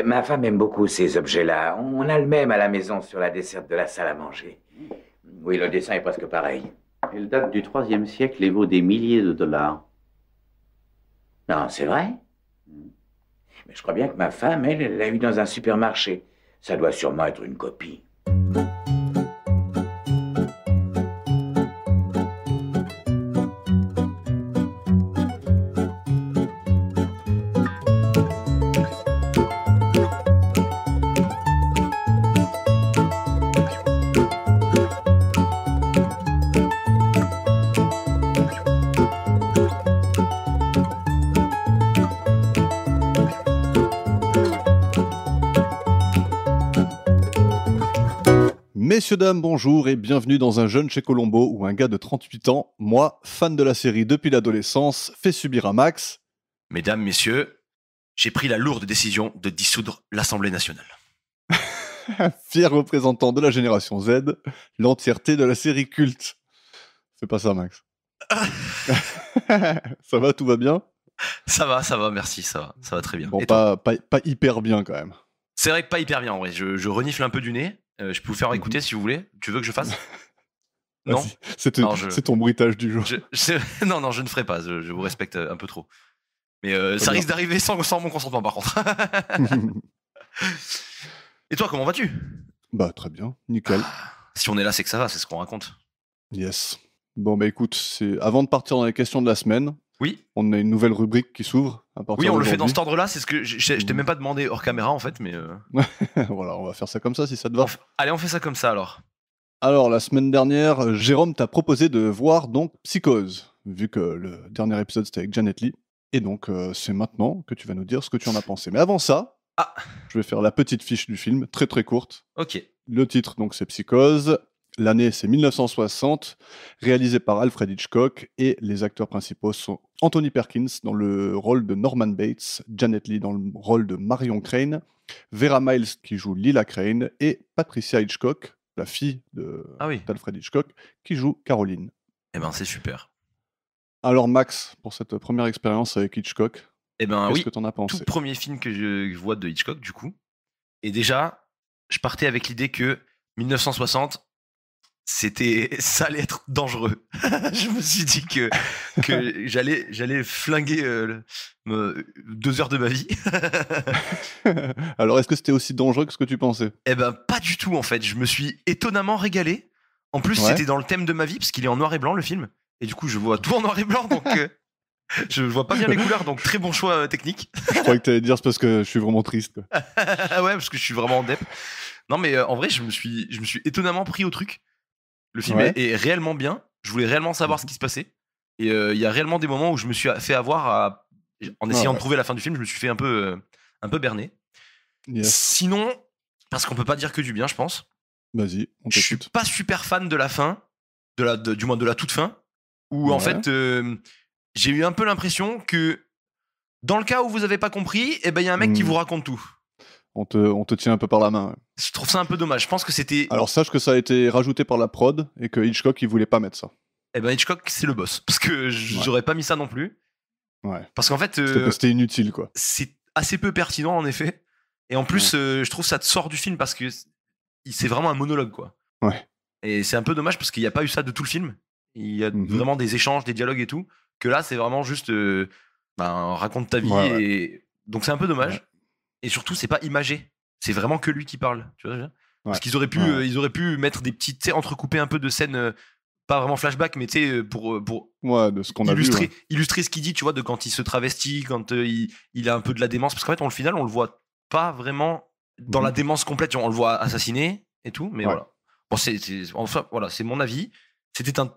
Ma femme aime beaucoup ces objets-là. On a le même à la maison sur la desserte de la salle à manger. Oui, le dessin est presque pareil. Il date du IIIe siècle et vaut des milliers de dollars. Non, c'est vrai? Mais je crois bien que ma femme, elle l'a eu dans un supermarché. Ça doit sûrement être une copie. Messieurs, dames, bonjour et bienvenue dans Un jeune chez Colombo où un gars de 38 ans, moi, fan de la série depuis l'adolescence, fait subir à Max. Mesdames, messieurs, j'ai pris la lourde décision de dissoudre l'Assemblée nationale. Fier représentant de la génération Z, l'entièreté de la série culte. Fais pas ça, Max. Ça va, tout va bien? Ça va, merci, ça va très bien. Bon, Et toi pas hyper bien quand même. C'est vrai que pas hyper bien en vrai, je renifle un peu du nez, je peux vous faire écouter si vous voulez. Tu veux que je fasse? Non. Vas-y, c'est Non, ton bruitage du jour. Non, je ne ferai pas, je vous respecte un peu trop. Mais ça risque d'arriver sans mon consentement par contre. Et toi, comment vas-tu? Bah, très bien, nickel. Si on est là, c'est que ça va, c'est ce qu'on raconte. Yes. Bon, bah écoute, avant de partir dans les questions de la semaine, Oui, on a une nouvelle rubrique qui s'ouvre à partir oui, on le fait dans d'aujourd'hui. cet ordre-là, c'est ce que je t'ai même pas demandé hors caméra en fait, mais Voilà, on va faire ça comme ça si ça te va. allez, on fait ça comme ça alors. Alors, la semaine dernière, Jérôme t'a proposé de voir donc Psychose, vu que le dernier épisode c'était avec Janet Leigh. Et donc, c'est maintenant que tu vas nous dire ce que tu en as pensé. Mais avant ça, Ah, je vais faire la petite fiche du film, très très courte. ok. Le titre, donc, c'est Psychose. L'année, c'est 1960, réalisé par Alfred Hitchcock. Et les acteurs principaux sont Anthony Perkins dans le rôle de Norman Bates, Janet Leigh dans le rôle de Marion Crane, Vera Miles qui joue Lila Crane, et Patricia Hitchcock, la fille Ah oui. d'Alfred Hitchcock, qui joue Caroline. Eh ben c'est super. Alors Max, pour cette première expérience avec Hitchcock, Eh ben qu'est-ce oui, que t'en as tout pensé? premier film que je vois de Hitchcock du coup. Et déjà, je partais avec l'idée que 1960, ça allait être dangereux. Je me suis dit que j'allais flinguer 2 heures de ma vie. Alors est-ce que c'était aussi dangereux que ce que tu pensais? Eh ben pas du tout en fait. Je me suis étonnamment régalé. En plus, Ouais. c'était dans le thème de ma vie parce qu'il est en noir et blanc le film. Et du coup, je vois tout en noir et blanc, donc je vois pas bien les couleurs, donc très bon choix technique. Je croyais que t'allais dire c'est parce que je suis vraiment triste, quoi. Ouais, parce que je suis vraiment en dep. Non, mais en vrai, je me suis étonnamment pris au truc. Le film Ouais. est réellement bien. Je voulais réellement savoir ce qui se passait. Et il y a réellement des moments où je me suis fait avoir en essayant ouais. de trouver la fin du film. Je me suis fait un peu berner. Yes. Sinon, parce qu'on peut pas dire que du bien, je pense. Vas-y, on Je suis t'écoute. pas super fan de la fin, du moins de la toute fin, où en Ouais. fait, j'ai eu un peu l'impression que dans le cas où vous avez pas compris, eh ben il y a un mec qui vous raconte tout. On te tient un peu par la main. Ouais. Je trouve ça un peu dommage. Je pense que c'était. Alors sache que ça a été rajouté par la prod et que Hitchcock il voulait pas mettre ça. Eh ben Hitchcock, c'est le boss. Parce que j'aurais pas mis ça non plus. Ouais. Parce qu'en fait, C'était inutile, quoi. c'est assez peu pertinent en effet. Et en plus, je trouve ça te sort du film parce que c'est vraiment un monologue, quoi. Ouais. Et c'est un peu dommage parce qu'il n'y a pas eu ça de tout le film. Il y a vraiment des échanges, des dialogues et tout. Que là, c'est vraiment juste raconte ta vie. Ouais, Et donc c'est un peu dommage. Ouais. Et surtout, c'est pas imagé. C'est vraiment que lui qui parle. Tu vois, parce Ouais. qu'ils auraient pu, ils auraient pu mettre des petites, tu sais, entrecouper un peu de scènes, pas vraiment flashback, mais tu sais, pour Ouais, de ce qu'on a vu. illustrer, Ouais. illustrer ce qu'il dit, tu vois, de quand il se travestit, quand il a un peu de la démence. Parce qu'en fait, au final, on le voit pas vraiment dans la démence complète. Tu vois, on le voit assassiner et tout, mais voilà. Bon, enfin, voilà, c'est mon avis. C'était un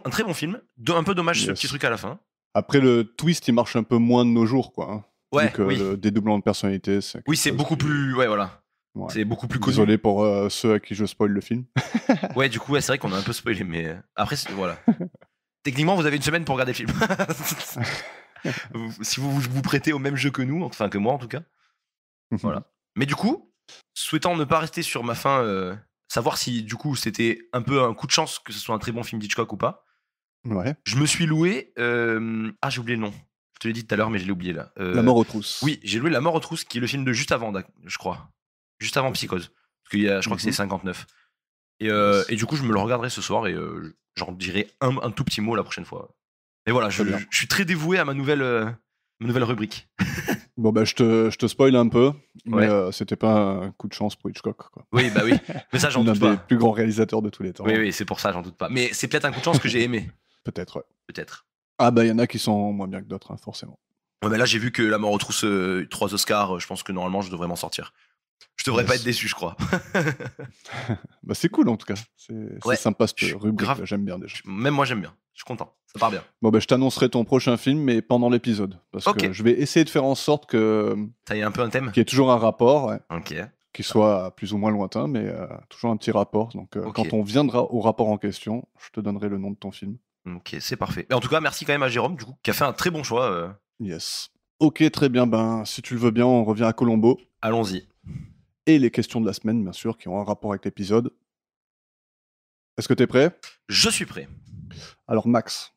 très bon film. Un peu dommage ce petit truc à la fin. Après, le twist, il marche un peu moins de nos jours, quoi. Hein. Ouais, vu que oui. le dédoublement de personnalité, Oui, c'est beaucoup plus. Ouais, voilà. Ouais. C'est beaucoup plus connu. Désolé pour ceux à qui je spoil le film. Ouais, du coup, ouais, c'est vrai qu'on a un peu spoilé, mais après, voilà. Techniquement, vous avez une semaine pour regarder le film. Si vous prêtez au même jeu que nous, enfin que moi en tout cas. Voilà. Mais du coup, souhaitant ne pas rester sur ma fin, savoir si du coup c'était un peu un coup de chance que ce soit un très bon film d'Hitchcock ou pas, Ouais. je me suis loué. J'ai oublié le nom. Je te l'ai dit tout à l'heure, mais je l'ai oublié là. La mort aux trousses. Oui, j'ai loué La mort aux trousses, qui est le film de juste avant, je crois. Juste avant Psychose. Parce qu'il y a, je crois que c'est 59. Et du coup, je me le regarderai ce soir et j'en dirai un tout petit mot la prochaine fois. Et voilà, je suis très dévoué à ma nouvelle rubrique. Bon, bah, je te spoil un peu, mais c'était pas un coup de chance pour Hitchcock, quoi. Oui, bah oui. Mais ça, j'en doute pas. L'un des plus grands réalisateurs de tous les temps. Oui, c'est pour ça, j'en doute pas. Mais c'est peut-être un coup de chance que j'ai aimé. Peut-être, ouais. Peut-être. Ah, bah, il y en a qui sont moins bien que d'autres, hein, forcément. Ouais, mais là, j'ai vu que La mort aux trousses, 3 Oscars, je pense que normalement, je devrais m'en sortir. Je devrais pas être déçu, je crois. Bah, c'est cool, en tout cas. C'est sympa, cette rubrique, grave. là, j'aime bien déjà. Même moi, j'aime bien. Je suis content. Ça part bien. Bon, bah, je t'annoncerai ton prochain film, mais pendant l'épisode. Parce que je vais essayer de faire en sorte que... Ça y est, un peu un thème. Qu'il y ait toujours un rapport, ouais. Ok. Qui soit plus ou moins lointain, mais toujours un petit rapport. Donc, quand on viendra au rapport en question, je te donnerai le nom de ton film. Ok, c'est parfait. Et en tout cas, merci quand même à Jérôme, du coup, qui a fait un très bon choix. Yes. Ok, très bien. Ben, si tu le veux bien, on revient à Colombo. Allons-y. Et les questions de la semaine, bien sûr, qui ont un rapport avec l'épisode. Est-ce que tu es prêt ? Je suis prêt. Alors, Max,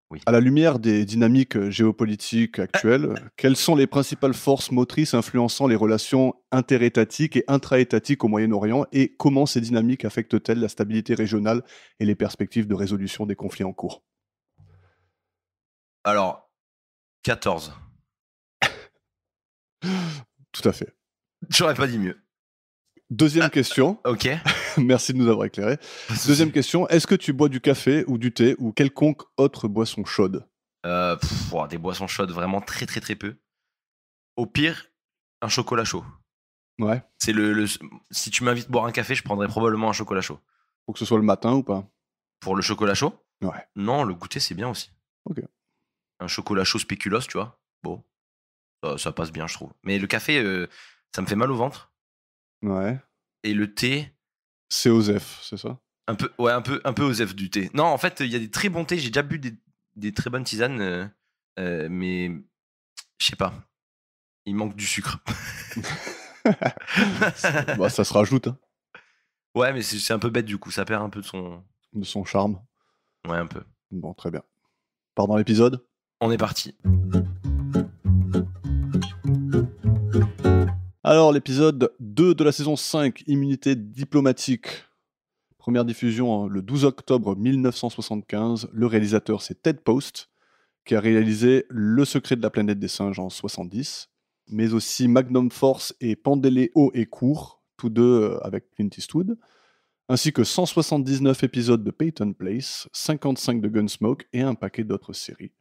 oui. À la lumière des dynamiques géopolitiques actuelles, quelles sont les principales forces motrices influençant les relations interétatiques et intraétatiques au Moyen-Orient, et comment ces dynamiques affectent-elles la stabilité régionale et les perspectives de résolution des conflits en cours ? Alors, 14. Tout à fait. J'aurais pas dit mieux. Deuxième question. Ok. Merci de nous avoir éclairé. Deuxième question. Est-ce que tu bois du café ou du thé ou quelconque autre boisson chaude ? Des boissons chaudes, vraiment très très très peu. Au pire, un chocolat chaud. Ouais. C'est si tu m'invites à boire un café, je prendrais probablement un chocolat chaud. Faut que ce soit le matin ou pas ? Pour le chocolat chaud ? Ouais. Non, le goûter c'est bien aussi. Ok. Un chocolat chaud spéculoos, tu vois. Bon, ça passe bien, je trouve. Mais le café, ça me fait mal au ventre. Ouais. Et le thé. C'est Osef, c'est ça ? Un peu Osef du thé. Non, en fait, il y a des très bons thés. J'ai déjà bu des très bonnes tisanes, mais je sais pas. Il manque du sucre. Bah, ça se rajoute. Hein. Ouais, mais c'est un peu bête du coup. Ça perd un peu de son charme. Ouais, un peu. Bon, très bien. Part dans l'épisode ? On est parti. Alors, l'épisode 2 de la saison 5, Immunité diplomatique. Première diffusion le 12 octobre 1975. Le réalisateur, c'est Ted Post, qui a réalisé Le secret de la planète des singes en 70, mais aussi Magnum Force et Pendelet haut et court, tous deux avec Clint Eastwood, ainsi que 179 épisodes de Peyton Place, 55 de Gunsmoke et un paquet d'autres séries.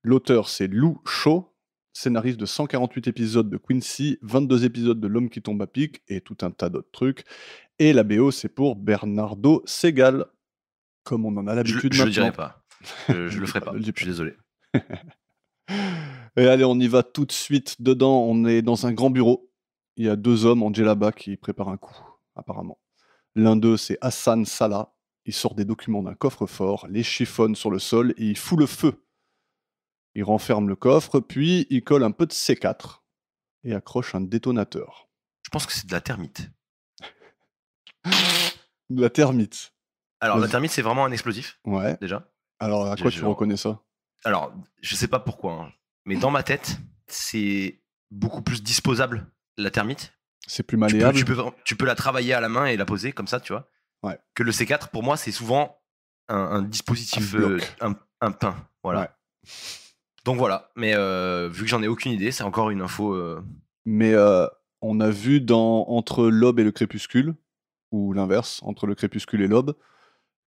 L'auteur, c'est Lou Shaw, scénariste de 148 épisodes de Quincy, 22 épisodes de L'homme qui tombe à pic et tout un tas d'autres trucs. Et la BO, c'est pour Bernardo Segal, comme on en a l'habitude maintenant. Je le dirai pas. Je le ferai pas. Je suis désolé. Et allez, on y va tout de suite. Dedans, on est dans un grand bureau. Il y a deux hommes en djellaba qui préparent un coup, apparemment. L'un d'eux, c'est Hassan Salah. Il sort des documents d'un coffre-fort, les chiffonne sur le sol et il fout le feu. Il renferme le coffre, puis il colle un peu de C4 et accroche un détonateur. Je pense que c'est de la termite. De la termite. Alors, la termite, c'est vraiment un explosif. Ouais. Déjà. Alors, à quoi tu reconnais ça ? Alors, je sais pas pourquoi, hein, mais dans ma tête, c'est beaucoup plus disposable, la termite. C'est plus malléable. Tu peux la travailler à la main et la poser comme ça, tu vois. Ouais. Que le C4, pour moi, c'est souvent un dispositif, un pain. Voilà. Ouais. Donc voilà, mais vu que j'en ai aucune idée, c'est encore une info. Mais on a vu dans Entre l'aube et le crépuscule, ou l'inverse, entre le crépuscule et l'aube,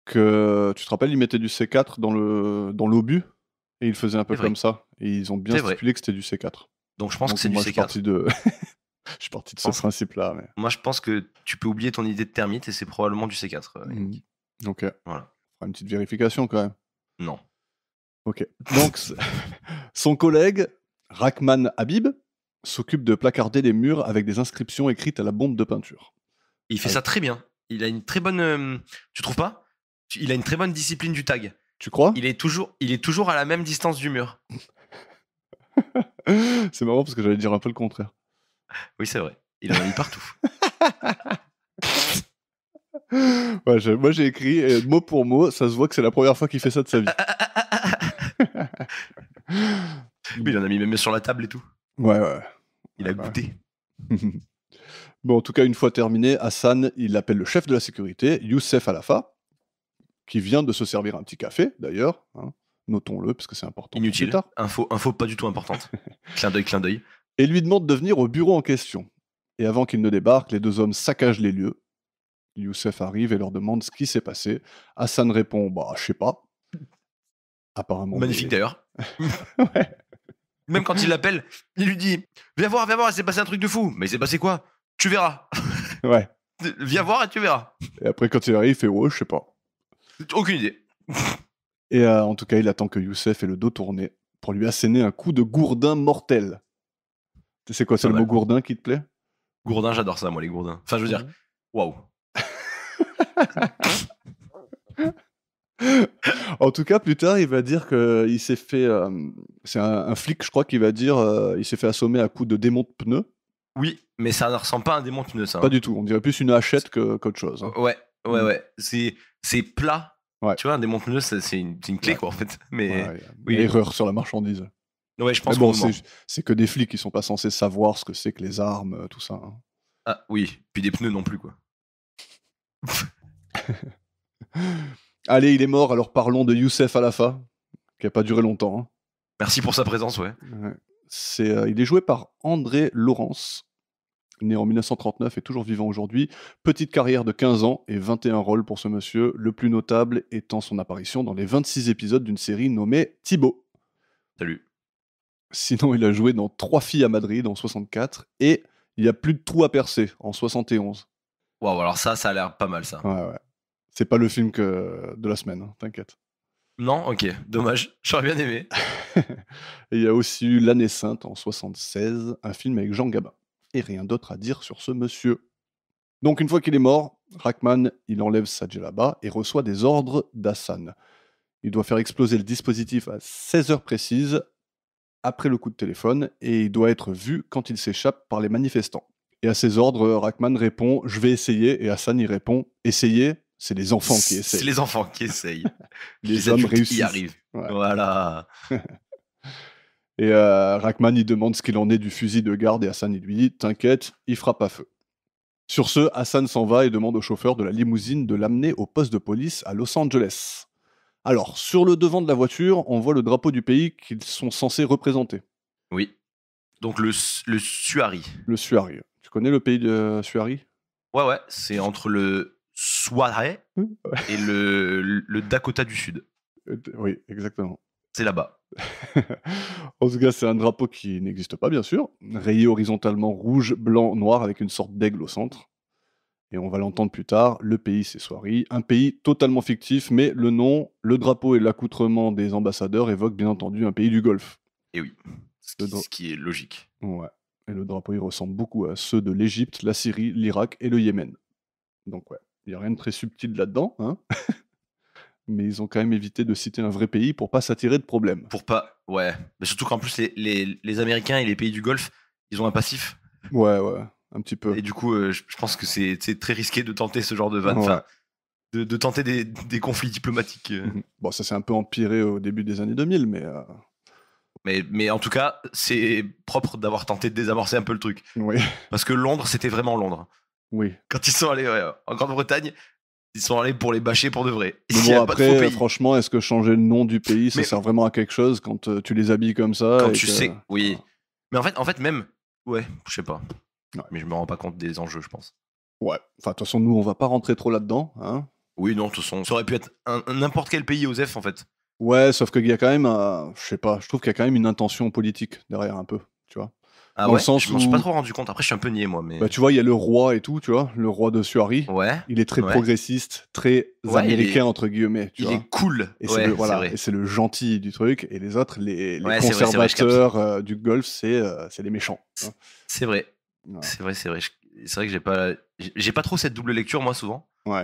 que tu te rappelles, ils mettaient du C4 dans l'obus et ils faisaient un peu comme ça. Et ils ont bien stipulé que c'était du C4. Donc je pense que c'est du C4. Je suis parti de ce principe-là. Mais... Moi, je pense que tu peux oublier ton idée de termite et c'est probablement du C4. Ok. Voilà. On fera une petite vérification quand même. Non. Ok. Donc, son collègue, Rahman Habib, s'occupe de placarder les murs avec des inscriptions écrites à la bombe de peinture. Il fait ça très bien. Il a une très bonne... tu trouves pas ? Il a une très bonne discipline du tag. Tu crois ? Il est toujours à la même distance du mur. C'est marrant parce que j'allais dire un peu le contraire. Oui, c'est vrai. Il en a mis partout. Ouais, moi, j'ai écrit mot pour mot. Ça se voit que c'est la première fois qu'il fait ça de sa vie. Mais il en a mis même sur la table et tout. Ouais. Il a Ouais. goûté. Bon, en tout cas, une fois terminé, Hassan, il appelle le chef de la sécurité, Youssef Alafa, qui vient de se servir un petit café, d'ailleurs. Hein. Notons-le, parce que c'est important. pour plus Inutile. tard. Info pas du tout importante. Clin d'œil. Et lui demande de venir au bureau en question. Et avant qu'il ne débarque, les deux hommes saccagent les lieux. Youssef arrive et leur demande ce qui s'est passé. Hassan répond, je sais pas. Apparemment. Magnifique mais- d'ailleurs. Ouais. Même quand il l'appelle, il lui dit viens voir, il s'est passé un truc de fou. Mais il s'est passé quoi? Tu verras. Ouais. Viens voir et tu verras. Et après, quand il arrive, il fait, ouais, je sais pas. Aucune idée. Et en tout cas, il attend que Youssef ait le dos tourné pour lui asséner un coup de gourdin mortel. Tu sais quoi, c'est Pas le mal. mot gourdin qui te plaît? Gourdin, j'adore ça, moi, les gourdins. Enfin, je veux dire, waouh. En tout cas, plus tard, il va dire qu'il s'est fait... c'est un flic, je crois, qui va dire il s'est fait assommer à coups de démon de pneus. Oui, mais ça ne ressemble pas à un démon pneu, ça. Pas du tout, on dirait plus une hachette qu'autre chose. Hein. Ouais. C'est plat. Ouais. Tu vois, un démon pneu, c'est une clé, quoi, en fait. Mais Ouais, oui. erreur sur la marchandise. ouais, je pense Mais bon, qu'on c'est que des flics qui sont pas censés savoir ce que c'est que les armes, tout ça. Hein. Ah oui, puis des pneus non plus, quoi. Allez, il est mort, alors parlons de Youssef Alafa, qui a pas duré longtemps. Hein. Merci pour sa présence, ouais. Ouais. Il est joué par André Laurence, né en 1939 et toujours vivant aujourd'hui. Petite carrière de 15 ans et 21 rôles pour ce monsieur, le plus notable étant son apparition dans les 26 épisodes d'une série nommée Thibaut. Salut. Sinon, il a joué dans 3 filles à Madrid en 64 et Il y a plus de trous à percer en 71. Waouh, alors ça a l'air pas mal, ça. Ouais. C'est pas le film de la semaine, hein, t'inquiète. Non, ok, dommage, j'aurais bien aimé. Et il y a aussi eu L'année sainte en 76, un film avec Jean Gabin. Et rien d'autre à dire sur ce monsieur. Donc une fois qu'il est mort, Rahman, il enlève sa djellaba et reçoit des ordres d'Hassan. Il doit faire exploser le dispositif à 16 heures précises, après le coup de téléphone, et il doit être vu quand il s'échappe par les manifestants. Et à ses ordres, Rahman répond « Je vais essayer », et Hassan y répond « Essayer, c'est les enfants qui essayent. » C'est les enfants qui essayent. Les hommes adultes réussissent. y arrivent. Ouais. Voilà. Et Rahman, il demande ce qu'il en est du fusil de garde, et Hassan, il lui dit « T'inquiète, il fera pas feu ». Sur ce, Hassan s'en va et demande au chauffeur de la limousine de l'amener au poste de police à Los Angeles. Alors, sur le devant de la voiture, on voit le drapeau du pays qu'ils sont censés représenter. Oui. Donc le Suari. Le Suari. Tu connais le pays de Suari? Ouais, c'est entre le Suari et le Dakota du Sud. Oui, exactement. C'est là-bas. En tout cas, c'est un drapeau qui n'existe pas, bien sûr, rayé horizontalement rouge, blanc, noir, avec une sorte d'aigle au centre. Et on va l'entendre plus tard, le pays c'est Suari, un pays totalement fictif, mais le nom, le drapeau et l'accoutrement des ambassadeurs évoquent bien entendu un pays du Golfe. Et oui, ce qui est logique. Ouais. Et le drapeau, il ressemble beaucoup à ceux de l'Égypte, la Syrie, l'Irak et le Yémen. Donc ouais, il n'y a rien de très subtil là-dedans, hein. Mais ils ont quand même évité de citer un vrai pays pour pas s'attirer de problèmes. Pour pas... Ouais. Mais surtout qu'en plus, les Américains et les pays du Golfe, ils ont un passif. Ouais, un petit peu. Et du coup, je pense que c'est très risqué de tenter ce genre de vanne. Ouais. Enfin, de tenter des conflits diplomatiques. Bon, ça s'est un peu empiré au début des années 2000, mais... Mais en tout cas, c'est propre d'avoir tenté de désamorcer un peu le truc. Oui. Parce que Londres, c'était vraiment Londres. Oui. Quand ils sont allés en Grande-Bretagne, ils sont allés pour les bâcher pour de vrai. Mais Il y bon, a pas de faux après, pays. franchement, est-ce que changer le nom du pays, ça Mais- sert vraiment à quelque chose quand tu les habilles comme ça Quand et tu que- sais, oui. Mais en fait, même, ouais, je sais pas. Ouais. Mais je me rends pas compte des enjeux, je pense. Ouais. Enfin, de toute façon, nous, on va pas rentrer trop là-dedans, hein. Oui, non, de toute façon, ça aurait pu être n'importe quel pays OSEF, en fait. Ouais, sauf qu'il y a quand même, je sais pas, je trouve qu'il y a quand même une intention politique derrière un peu, tu vois. Ah Dans ouais, le sens je m'en suis où- pas trop rendu compte. Après, je suis un peu niais, moi, mais... Bah, tu vois, il y a le roi et tout, tu vois, le roi de Suari. Ouais, Il est très Ouais. progressiste, très Ouais, américain, entre guillemets, tu il vois. est cool. Et Ouais, c'est le, c'est voilà, vrai. et c'est le gentil du truc, et les autres, les Ouais, c'est vrai, conservateurs du Golfe, c'est les méchants. Hein. C'est vrai. Voilà. C'est vrai. C'est vrai que j'ai pas trop cette double lecture, moi, souvent. Ouais.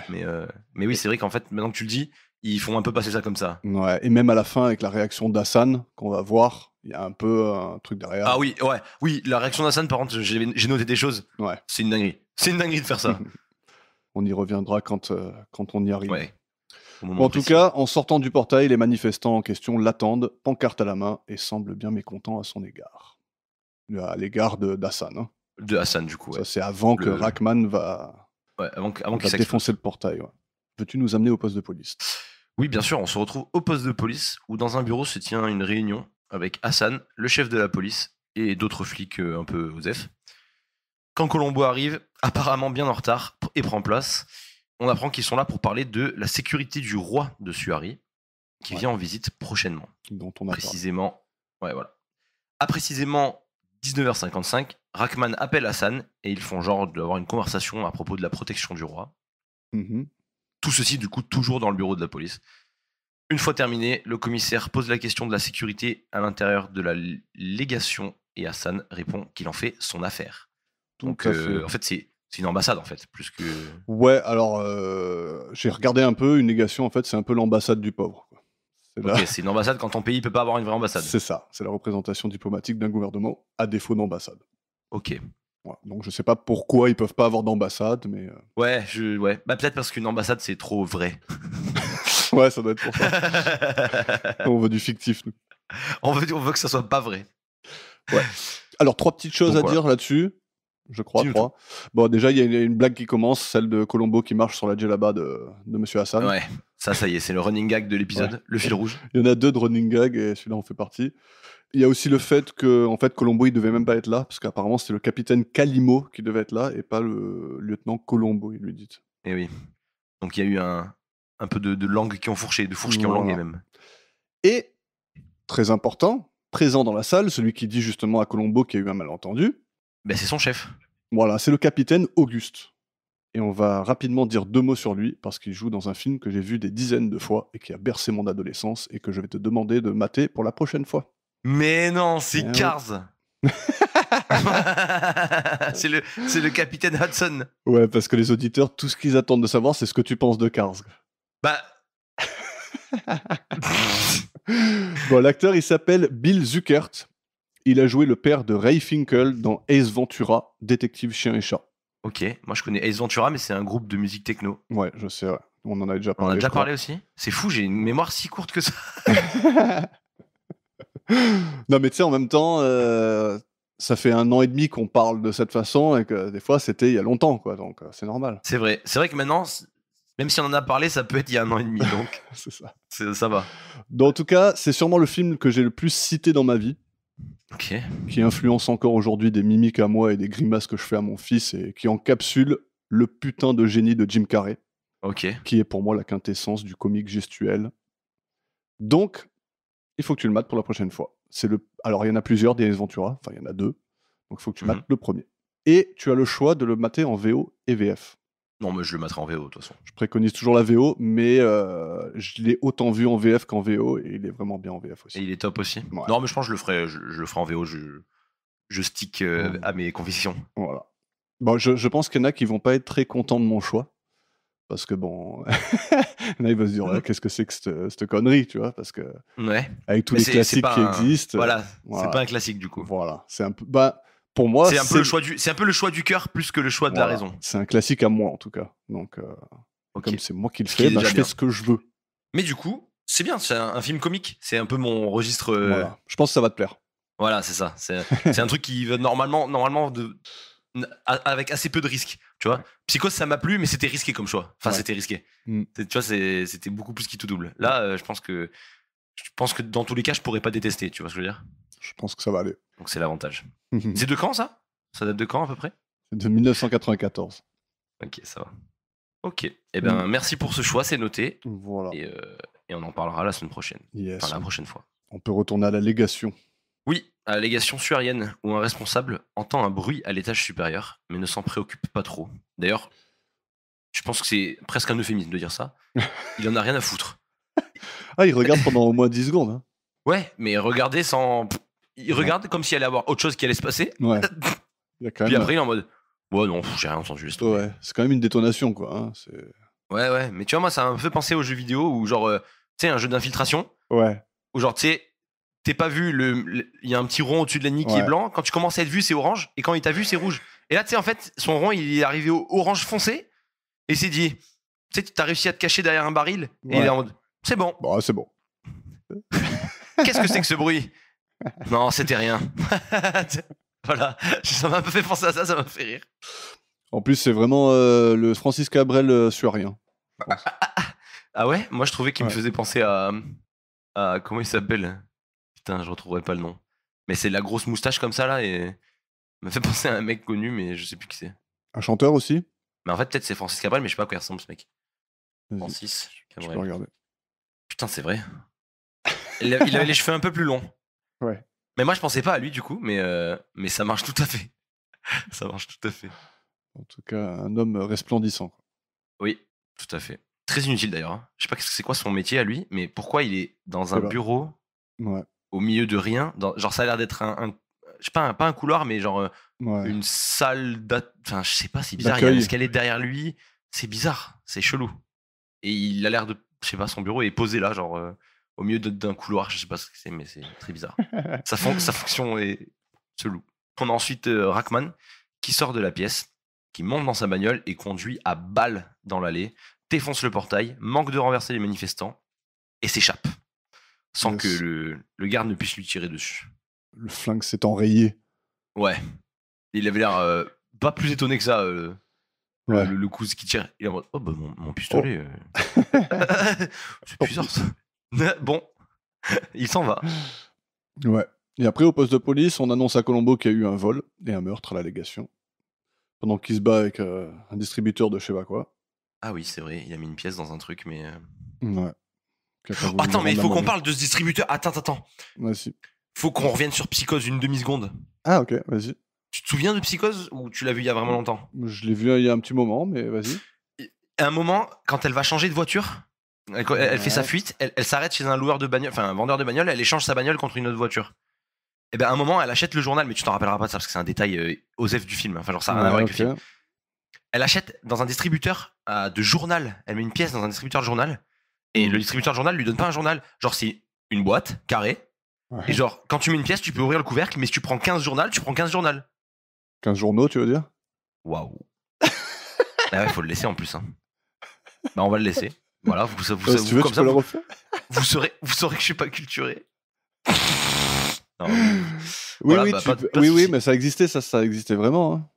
Mais oui, c'est vrai qu'en fait, maintenant que tu le dis, ils font un peu passer ça comme ça. Ouais. Et même à la fin, avec la réaction d'Hassan, qu'on va voir, il y a un peu un truc derrière. Ah oui, ouais. Oui, la réaction d'Hassan, par contre, j'ai noté des choses. Ouais. C'est une dinguerie. C'est une dinguerie de faire ça. On y reviendra quand on y arrive. Ouais. au moment En tout précis. cas, en sortant du portail, les manifestants en question l'attendent, pancarte à la main, et semblent bien mécontents à son égard. À l'égard d'Hassan. Hein. De Hassan, du coup. Ouais. Ça, c'est avant que Rahman va Ouais, avant qu'il va s'explose. défoncer le portail. Ouais. Veux-tu nous amener au poste de police? Oui, bien sûr, on se retrouve au poste de police où dans un bureau se tient une réunion avec Hassan, le chef de la police, et d'autres flics un peu osef. Quand Colombo arrive, apparemment bien en retard, et prend place, on apprend qu'ils sont là pour parler de la sécurité du roi de Suari, qui Ouais. vient en visite prochainement. Dont on a parlé. Précisément, ouais, voilà. À précisément 19h55, Rahman appelle Hassan et ils font genre d'avoir une conversation à propos de la protection du roi. Mhm. Tout ceci, du coup, toujours dans le bureau de la police. Une fois terminé, le commissaire pose la question de la sécurité à l'intérieur de la légation et Hassan répond qu'il en fait son affaire. Tout Donc, à fait. en fait, c'est une ambassade, en fait, plus que... Ouais, alors, j'ai regardé un peu, une négation, en fait, c'est un peu l'ambassade du pauvre. Quoi. C'est Ok, c'est une ambassade quand ton pays peut pas avoir une vraie ambassade. C'est ça, c'est la représentation diplomatique d'un gouvernement à défaut d'ambassade. Ok. Voilà. Donc je sais pas pourquoi ils peuvent pas avoir d'ambassade, mais Ouais, bah, peut-être parce qu'une ambassade, c'est trop vrai. ouais, ça doit être pour ça. On veut du fictif, nous. on veut que ça soit pas vrai. Alors, 3 petites choses Donc, à voilà. dire là-dessus. Je crois, Dis-nous 3. Bon, déjà, il y a une blague qui commence, celle de Colombo qui marche sur la djellaba de Monsieur Hassan. Ouais, ça y est, c'est le running gag de l'épisode, Ouais. le fil rouge. Il y en a 2 de running gag et celui-là en fait partie. Il y a aussi le fait que, en fait, Colombo, il devait même pas être là, parce qu'apparemment, c'était le capitaine Calimo qui devait être là et pas le lieutenant Colombo, il lui dit. Et oui. Donc il y a eu un peu de langues qui ont fourché, de fourches qui ont langué Voilà. même. Et, très important, présent dans la salle, celui qui dit justement à Colombo qu'il y a eu un malentendu, Ben, c'est son chef. voilà, c'est le capitaine Auguste. Et on va rapidement dire 2 mots sur lui, parce qu'il joue dans un film que j'ai vu des dizaines de fois et qui a bercé mon adolescence et que je vais te demander de mater pour la prochaine fois. Mais non, c'est Eh oui. Cars. c'est le capitaine Hudson. Ouais, parce que les auditeurs, tout ce qu'ils attendent de savoir, c'est ce que tu penses de Cars. Bah. Bon, l'acteur, il s'appelle Bill Zuckert. Il a joué le père de Ray Finkel dans Ace Ventura, détective chien et chat. Ok, moi je connais Ace Ventura, mais c'est un groupe de musique techno. Ouais, je sais, ouais. On en a déjà On parlé. en a déjà je crois. parlé aussi. C'est fou, j'ai une mémoire si courte que ça. Non, mais tu sais, en même temps, ça fait 1 an et demi qu'on parle de cette façon et que des fois, c'était il y a longtemps, quoi. Donc, c'est normal. C'est vrai que maintenant, même si on en a parlé, ça peut être il y a 1 an et demi, donc C'est ça. ça va. Donc, en tout cas, c'est sûrement le film que j'ai le plus cité dans ma vie, Ok. qui influence encore aujourd'hui des mimiques à moi et des grimaces que je fais à mon fils et qui encapsule le putain de génie de Jim Carrey, Ok. qui est pour moi la quintessence du comique gestuel. Donc, il faut que tu le mates pour la prochaine fois. Alors, il y en a plusieurs des Ace Ventura, enfin, il y en a 2, donc il faut que tu mates le premier. Et tu as le choix de le mater en VO et VF. Non, mais je le mettrai en VO de toute façon. Je préconise toujours la VO, mais je l'ai autant vu en VF qu'en VO, et il est vraiment bien en VF aussi. Et il est top aussi. Ouais. Non, mais je pense que je le ferai en VO. Je stick à mes convictions. Voilà. Bon, je pense qu'il y en a qui vont pas être très contents de mon choix. Parce que bon, là il va se dire ouais, qu'est-ce que c'est que cette connerie, tu vois, parce que Ouais. avec tous Mais les classiques qui existent, Voilà, voilà. c'est pas un classique du coup. Voilà, c'est un peu, bah pour moi c'est un peu le choix du cœur plus que le choix de la raison. C'est un classique à moi en tout cas. Donc Ok. comme c'est moi qui le Ce qui est fais, bah, déjà je bien. fais ce que je veux. Mais du coup, c'est bien, c'est un film comique. C'est un peu mon registre. Voilà. Je pense que ça va te plaire. Voilà, c'est ça. C'est un truc qui va normalement avec assez peu de risques. Tu vois, Psychose, ça m'a plu, mais c'était risqué comme choix. Enfin, Ouais. c'était risqué. Mm. Tu vois, c'était beaucoup plus qui tout double. Là, je pense que dans tous les cas, je pourrais pas détester. Tu vois ce que je veux dire? Je pense que ça va aller. Donc c'est l'avantage. C'est de quand ça? Ça date de quand à peu près? C'est de 1994. Ok, ça va. Ok. Eh ben, merci pour ce choix, c'est noté. Voilà. Et on en parlera la semaine prochaine. Yes. Enfin, la prochaine fois. On peut retourner à la légation. Oui, à la légation suarienne, où un responsable entend un bruit à l'étage supérieur, mais ne s'en préoccupe pas trop. D'ailleurs, je pense que c'est presque un euphémisme de dire ça. Il en a rien à foutre. Ah, il regarde pendant au moins 10 secondes. Hein. Ouais, mais regardez sans... Il regarde comme s'il allait avoir autre chose qui allait se passer. Ouais. Il y a quand Puis même... après, il est en mode... Ouais, non, j'ai rien entendu. laisse tomber. Ouais, c'est quand même une détonation, quoi. Hein. Ouais. Mais tu vois, moi, ça m'a un peu pensé aux jeux vidéo où, genre, tu sais, un jeu d'infiltration, Ouais. où, genre, tu sais, t'es pas vu, il y a un petit rond au-dessus de l'ennemi qui est blanc. Quand tu commences à être vu, c'est orange. Et quand il t'a vu, c'est rouge. Et là, tu sais, en fait, son rond, il est arrivé au orange foncé. Et il s'est dit, Tu sais, t'as réussi à te cacher derrière un baril et Ouais. il est en mode c'est bon. Bon, c'est bon. Qu'est-ce que c'est que ce bruit? Non, c'était rien. Voilà, ça m'a un peu fait penser à ça, ça m'a fait rire. En plus, c'est vraiment le Francis Cabrel suarien. Ah ouais? Moi, je trouvais qu'il me Ouais. faisait penser à comment il s'appelle? Putain, je retrouverai pas le nom. Mais c'est la grosse moustache comme ça là et il m'a fait penser à un mec connu, mais je sais plus qui c'est. Un chanteur aussi. Mais en fait, peut-être c'est Francis Cabrel, mais je sais pas à quoi il ressemble ce mec. Vas-y, Francis je peux Cabrel. regarder. Putain, c'est vrai. Il avait les cheveux un peu plus longs. Ouais. Mais moi, je pensais pas à lui du coup, mais ça marche tout à fait. Ça marche tout à fait. En tout cas, un homme resplendissant. Oui, tout à fait. Très inutile d'ailleurs. Hein. Je sais pas c'est quoi son métier à lui, mais pourquoi il est dans un pas. bureau Ouais. au milieu de rien genre ça a l'air d'être je sais pas, pas un couloir, mais genre Ouais. une salle enfin je sais pas, c'est bizarre. Il y a un D'accueil. escalier derrière lui, c'est bizarre, c'est chelou. Et il a l'air de, je sais pas, son bureau est posé là, genre au milieu d'un couloir, je sais pas ce que c'est, mais c'est très bizarre. Sa fonction est chelou. On a ensuite Rackman qui sort de la pièce, qui monte dans sa bagnole et conduit à balle dans l'allée, défonce le portail, manque de renverser les manifestants et s'échappe sans Yes. que le garde ne puisse lui tirer dessus. Le flingue s'est enrayé. Ouais. Il avait l'air pas plus étonné que ça, Ouais. le coup qui tire. Il est en mode, oh bah mon pistolet. C'est bizarre ça. Bon, il s'en va. Ouais. Et après, au poste de police, on annonce à Colombo qu'il y a eu un vol et un meurtre à l'allégation. Pendant qu'il se bat avec un distributeur de je sais pas quoi. Ah oui, c'est vrai, il a mis une pièce dans un truc, mais. Ouais. Qui a pas voulu Attends, mais il vendre la faut qu'on monnaie. parle de ce distributeur. Attends. Vas-y. Faut qu'on revienne sur Psychose une demi-seconde. Ah, ok, vas-y. Tu te souviens de Psychose ou tu l'as vu il y a vraiment longtemps? Je l'ai vu il y a un petit moment, mais vas-y. À un moment, quand elle va changer de voiture, elle fait sa fuite, elle s'arrête chez un loueur de bagnole, enfin un vendeur de bagnole, elle échange sa bagnole contre une autre voiture. Et bien à un moment, elle achète le journal, mais tu t'en rappelleras pas de ça parce que c'est un détail osef du film. Enfin, genre ça n'a rien à voir avec le film. Elle achète dans un distributeur de journal. Elle met une pièce dans un distributeur de journal. Et le distributeur de journal lui donne pas un journal. Genre, c'est une boîte carrée. Ouais. Et genre, quand tu mets une pièce, tu peux ouvrir le couvercle, mais si tu prends 15 journaux, tu prends 15 journaux. 15 journaux, tu veux dire? Waouh. Ah ouais, faut le laisser en plus. Hein. Bah, on va le laisser. Voilà, Si tu veux, comme tu ça, peux le refaire. vous saurez que je suis pas culturé. Non, Oui, voilà, oui, bah, pas de oui, souci. mais ça existait, ça existait vraiment. Hein.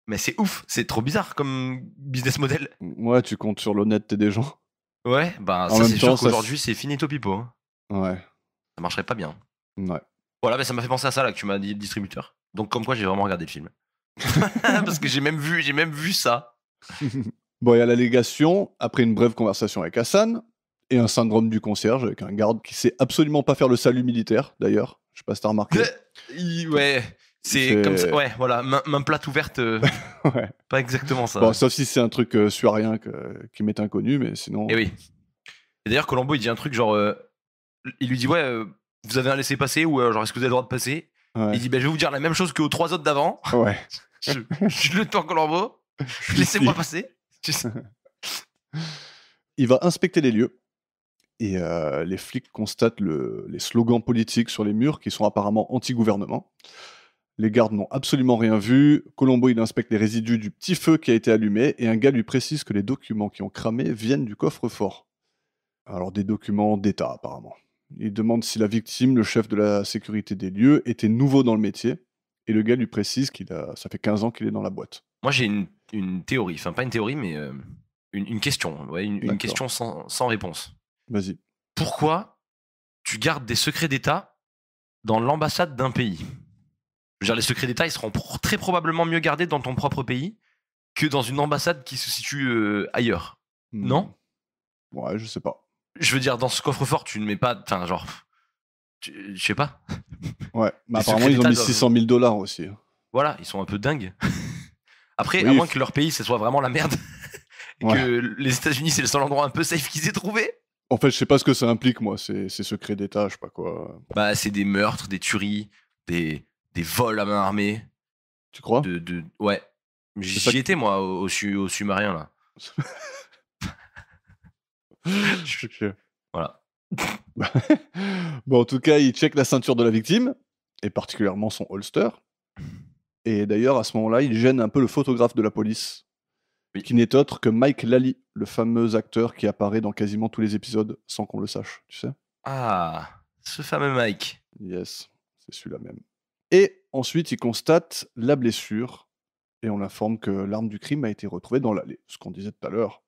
Mais c'est ouf, c'est trop bizarre comme business model. Ouais, tu comptes sur l'honnêteté des gens. Ouais, bah En ça même c'est temps, sûr ça qu'aujourd'hui c'est finito pipo. Hein. Ouais. Ça marcherait pas bien. Ouais. Voilà, bah, ça m'a fait penser à ça là que tu m'as dit distributeur. Donc comme quoi j'ai vraiment regardé le film. Parce que j'ai même vu ça. Bon, il y a l'allégation, après une brève conversation avec Hassan, et un syndrome du concierge avec un garde qui sait absolument pas faire le salut militaire, d'ailleurs. Je sais pas si t'as remarqué. Ouais, c'est comme ça. Ouais, voilà, main plate ouverte. Ouais. Pas exactement ça. Bon, sauf si c'est un truc suarien qui m'est inconnu, mais sinon. Et oui. Et d'ailleurs, Colombo il dit un truc genre. Il lui dit ouais, vous avez un laissez-passer ou genre est-ce que vous avez le droit de passer? Ouais. Il dit bah, je vais vous dire la même chose qu'aux 3 autres d'avant. Ouais. Je le temps Colombo. Laissez-moi passer. Il va inspecter les lieux. Et les flics constatent les slogans politiques sur les murs qui sont apparemment anti-gouvernement. Les gardes n'ont absolument rien vu. Colombo, il inspecte les résidus du petit feu qui a été allumé et un gars lui précise que les documents qui ont cramé viennent du coffre-fort. Alors des documents d'État apparemment. Il demande si la victime, le chef de la sécurité des lieux, était nouveau dans le métier. Et le gars lui précise ça fait 15 ans qu'il est dans la boîte. Moi j'ai une théorie, enfin pas une théorie mais une question, ouais, une question sans réponse. Vas-y. Pourquoi tu gardes des secrets d'État dans l'ambassade d'un pays? Je veux dire, les secrets d'État, ils seront très probablement mieux gardés dans ton propre pays que dans une ambassade qui se situe ailleurs. Non? Ouais, je sais pas. Je veux dire, dans ce coffre-fort, tu ne mets pas... Enfin, genre... Je sais pas. Ouais, mais Les apparemment, secrets ils ont d'État mis doivent- 600 000 $ aussi. Voilà, ils sont un peu dingues. Après, Oui, à moins que leur pays, ce soit vraiment la merde, et Ouais. que les États-Unis, c'est le seul endroit un peu safe qu'ils aient trouvé. En fait, je sais pas ce que ça implique, moi, ces secrets d'État, je sais pas quoi. Bah, c'est des meurtres, des tueries, des vols à main armée. Tu crois? Ouais. C'est ça J'y étais, moi, au sumérien, là. Ok. Voilà. Bon, en tout cas, il check la ceinture de la victime, et particulièrement son holster. Et d'ailleurs, à ce moment-là, il gêne un peu le photographe de la police. Oui. qui n'est autre que Mike Lally, le fameux acteur qui apparaît dans quasiment tous les épisodes sans qu'on le sache, tu sais. Ah, ce fameux Mike. Yes, c'est celui-là même. Et ensuite, il constate la blessure et on l'informe que l'arme du crime a été retrouvée dans l'allée. Ce qu'on disait tout à l'heure,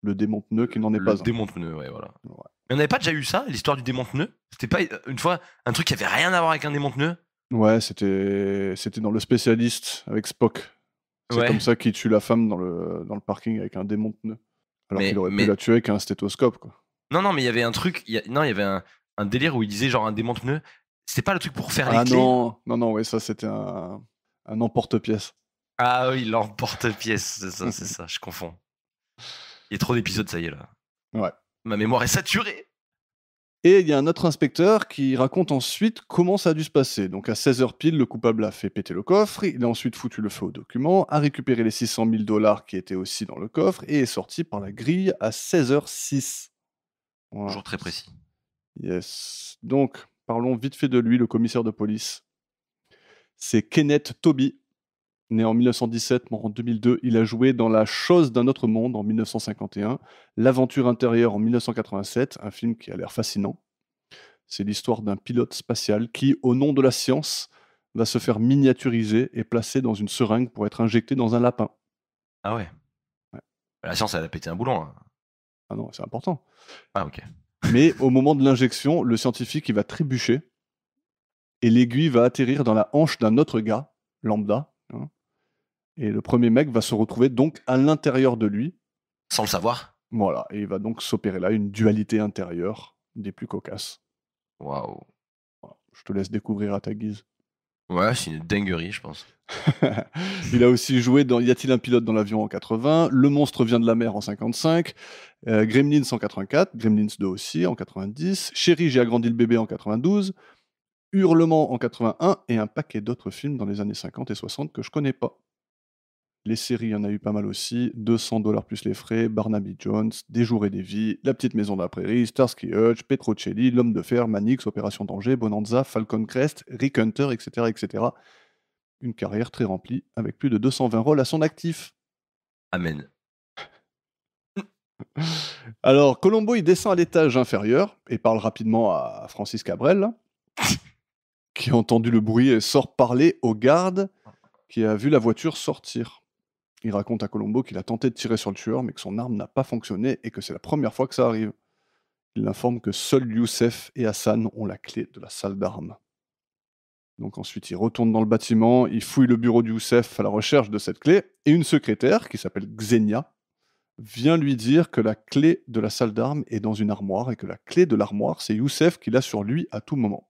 le démonte-pneu qui n'en est pas Le un. démonte-pneu, ouais, voilà. Ouais. Mais on n'avait pas déjà eu ça, l'histoire du démonte-pneu? C'était pas une fois un truc qui avait rien à voir avec un démonte-pneu? Ouais, c'était dans le spécialiste avec Spock. C'est Ouais. comme ça qu'il tue la femme dans le parking avec un démonte-pneu. Alors Mais- qu'il aurait pu mais- la tuer avec un stéthoscope, quoi. Non, mais il y avait un truc, il y avait un délire où il disait genre un démonte-pneu. C'était pas le truc pour faire les Ah clés? non, ouais, ça c'était un emporte-pièce. Ah oui, l'emporte-pièce, c'est ça, je confonds. Il y a trop d'épisodes, ça y est là. Ouais. Ma mémoire est saturée. Et il y a un autre inspecteur qui raconte ensuite comment ça a dû se passer. Donc à 16h pile, le coupable a fait péter le coffre, il a ensuite foutu le feu au document, a récupéré les $600 000 qui étaient aussi dans le coffre et est sorti par la grille à 16h06. Voilà. Toujours très précis. Yes. Donc, parlons vite fait de lui, le commissaire de police. C'est Kenneth Tobey, né en 1917, mort en 2002. Il a joué dans La chose d'un autre monde en 1951, L'aventure intérieure en 1987, un film qui a l'air fascinant. C'est l'histoire d'un pilote spatial qui, au nom de la science, va se faire miniaturiser et placer dans une seringue pour être injecté dans un lapin. Ah ouais. Ouais. La science, elle a pété un boulon. Hein. Ah non, c'est important. Ah ok. Mais au moment de l'injection, le scientifique il va trébucher et l'aiguille va atterrir dans la hanche d'un autre gars, lambda. Hein, et le premier mec va se retrouver donc à l'intérieur de lui. Sans le savoir. Voilà, et il va donc s'opérer là une dualité intérieure des plus cocasses. Waouh. Voilà. Je te laisse découvrir à ta guise. Ouais, c'est une dinguerie, je pense. Il a aussi joué dans Y a-t-il un pilote dans l'avion en 80, Le monstre vient de la mer en 55, Gremlins en 84, Gremlins 2 aussi en 90, Chérie, j'ai agrandi le bébé en 92, Hurlement en 81 et un paquet d'autres films dans les années 50 et 60 que je connais pas. Les séries, il y en a eu pas mal aussi, $200 plus les frais, Barnaby Jones, Des jours et des vies, La petite maison de la prairie, Starsky Hutch, Petrocelli, L'homme de fer, Manix, Opération Danger, Bonanza, Falcon Crest, Rick Hunter, etc., etc. Une carrière très remplie, avec plus de 220 rôles à son actif. Amen. Alors, Colombo, il descend à l'étage inférieur et parle rapidement à Francis Cabrel, là, qui a entendu le bruit et sort parler au garde qui a vu la voiture sortir. Il raconte à Colombo qu'il a tenté de tirer sur le tueur, mais que son arme n'a pas fonctionné et que c'est la première fois que ça arrive. Il informe que seuls Youssef et Hassan ont la clé de la salle d'armes. Donc ensuite, il retourne dans le bâtiment, il fouille le bureau de Youssef à la recherche de cette clé, et une secrétaire, qui s'appelle Xenia, vient lui dire que la clé de la salle d'armes est dans une armoire, et que la clé de l'armoire, c'est Youssef qui l'a sur lui à tout moment.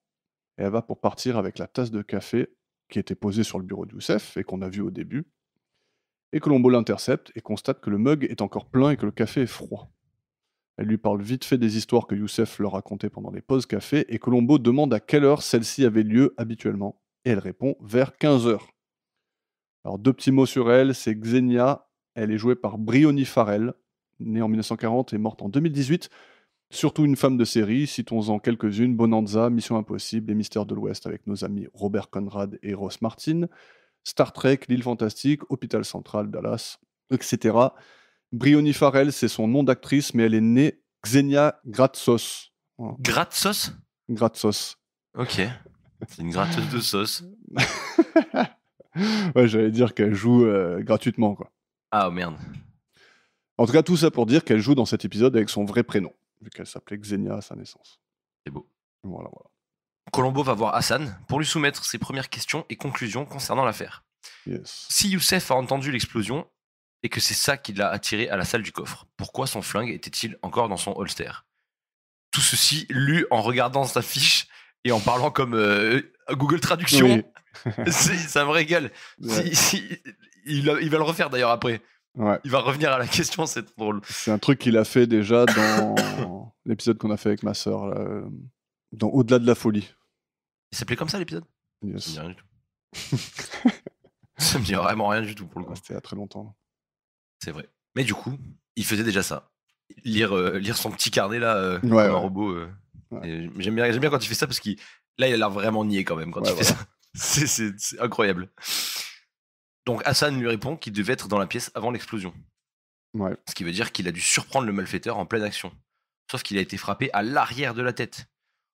Et elle va pour partir avec la tasse de café qui était posée sur le bureau de Youssef, et qu'on a vu au début. Et Colombo l'intercepte et constate que le mug est encore plein et que le café est froid. Elle lui parle vite fait des histoires que Youssef leur racontait pendant les pauses café, et Colombo demande à quelle heure celle-ci avait lieu habituellement, et elle répond vers 15h. Alors, deux petits mots sur elle, c'est Xenia, elle est jouée par Briony Farrell, née en 1940 et morte en 2018, surtout une femme de série, citons-en quelques-unes, Bonanza, Mission Impossible, Les Mystères de l'Ouest avec nos amis Robert Conrad et Ross Martin, Star Trek, L'île fantastique, Hôpital Central, Dallas, etc. Briony Farrell, c'est son nom d'actrice, mais elle est née Xenia Gratsos. Voilà. Gratte-sauce? Gratsos. Ok. C'est une gratteuse de sauce. Ouais, j'allais dire qu'elle joue gratuitement, quoi. Ah merde. En tout cas, tout ça pour dire qu'elle joue dans cet épisode avec son vrai prénom, vu qu'elle s'appelait Xenia à sa naissance. C'est beau. Voilà. Colombo va voir Hassan pour lui soumettre ses premières questions et conclusions concernant l'affaire. Yes. Si Youssef a entendu l'explosion et que c'est ça qui l'a attiré à la salle du coffre, pourquoi son flingue était-il encore dans son holster? Tout ceci lu en regardant sa fiche et en parlant comme Google Traduction. Oui. Ça me régale. Ouais. Il va le refaire d'ailleurs après. Ouais. Il va revenir à la question, c'est trop drôle. C'est un truc qu'il a fait déjà dans l'épisode qu'on a fait avec ma sœur, là, dans Au-delà de la folie. Il s'appelait comme ça l'épisode? Yes. Ça me dit rien du tout. Ça me dit vraiment rien du tout pour le coup. Ouais, c'était il y a très longtemps. C'est vrai. Mais du coup, il faisait déjà ça. Lire son petit carnet là, comme Ouais. un robot. Ouais. Et j'aime bien quand il fait ça parce qu'il là il a l'air vraiment niais quand même quand Ouais, il fait ça. C'est incroyable. Donc Hassan lui répond qu'il devait être dans la pièce avant l'explosion. Ouais. Ce qui veut dire qu'il a dû surprendre le malfaiteur en pleine action. Sauf qu'il a été frappé à l'arrière de la tête,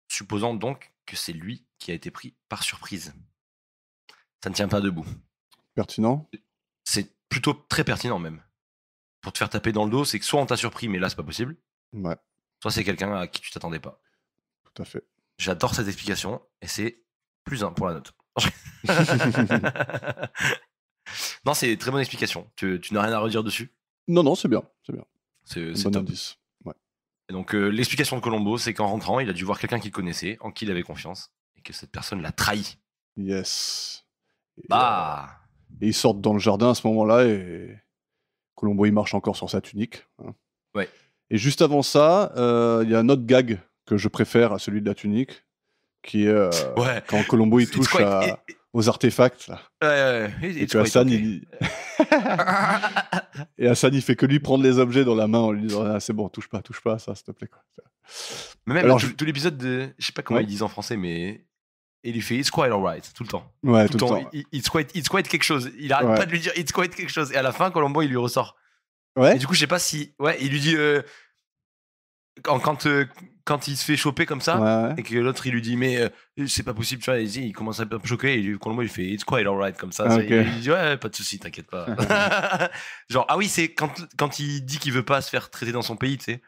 supposant donc que c'est lui qui a été pris par surprise. Ça ne tient pas debout. Pertinent. C'est plutôt très pertinent même. Pour te faire taper dans le dos, c'est que soit on t'a surpris, mais là c'est pas possible, Ouais, soit c'est quelqu'un à qui tu t'attendais pas. tout à fait. J'adore cette explication et c'est +1 pour la note. Non, c'est une très bonne explication. Tu n'as rien à redire dessus. Non, c'est bien. C'est bien. C'est Bon top. indice. Ouais. Et donc l'explication de Colombo, c'est qu'en rentrant, il a dû voir quelqu'un qu'il connaissait, en qui il avait confiance, et que cette personne l'a trahi. Yes. Et, Bah, et ils sortent dans le jardin à ce moment-là et Colombo il marche encore sur sa tunique. Hein. Ouais. Et juste avant ça, il y a un autre gag que je préfère à celui de la tunique, qui est ouais. quand Colombo il It's touche quite- aux artefacts. Là. Ouais, Et it's que quite Hassan, okay. et Hassan il fait que lui prendre les objets dans la main en lui disant ah, c'est bon, touche pas ça, s'il te plaît. Quoi. Mais même Alors, tout l'épisode de, je sais pas comment Ouais. ils disent en français, mais il lui fait it's quite alright tout le temps. Ouais, Tout le temps. It's quite quelque chose. Il arrête Ouais. pas de lui dire it's quite quelque chose. Et à la fin, Colombo il lui ressort. Ouais. Et du coup, je sais pas si, ouais, il lui dit quand il se fait choper comme ça. Ouais. Et que l'autre il lui dit mais c'est pas possible, tu vois, il commence à être un peu choqué et Colombo il fait it's quite alright comme ça. Ah, ok. Il dit ouais, pas de souci, t'inquiète pas. Genre ah oui, c'est quand il dit qu'il veut pas se faire traiter dans son pays, tu sais.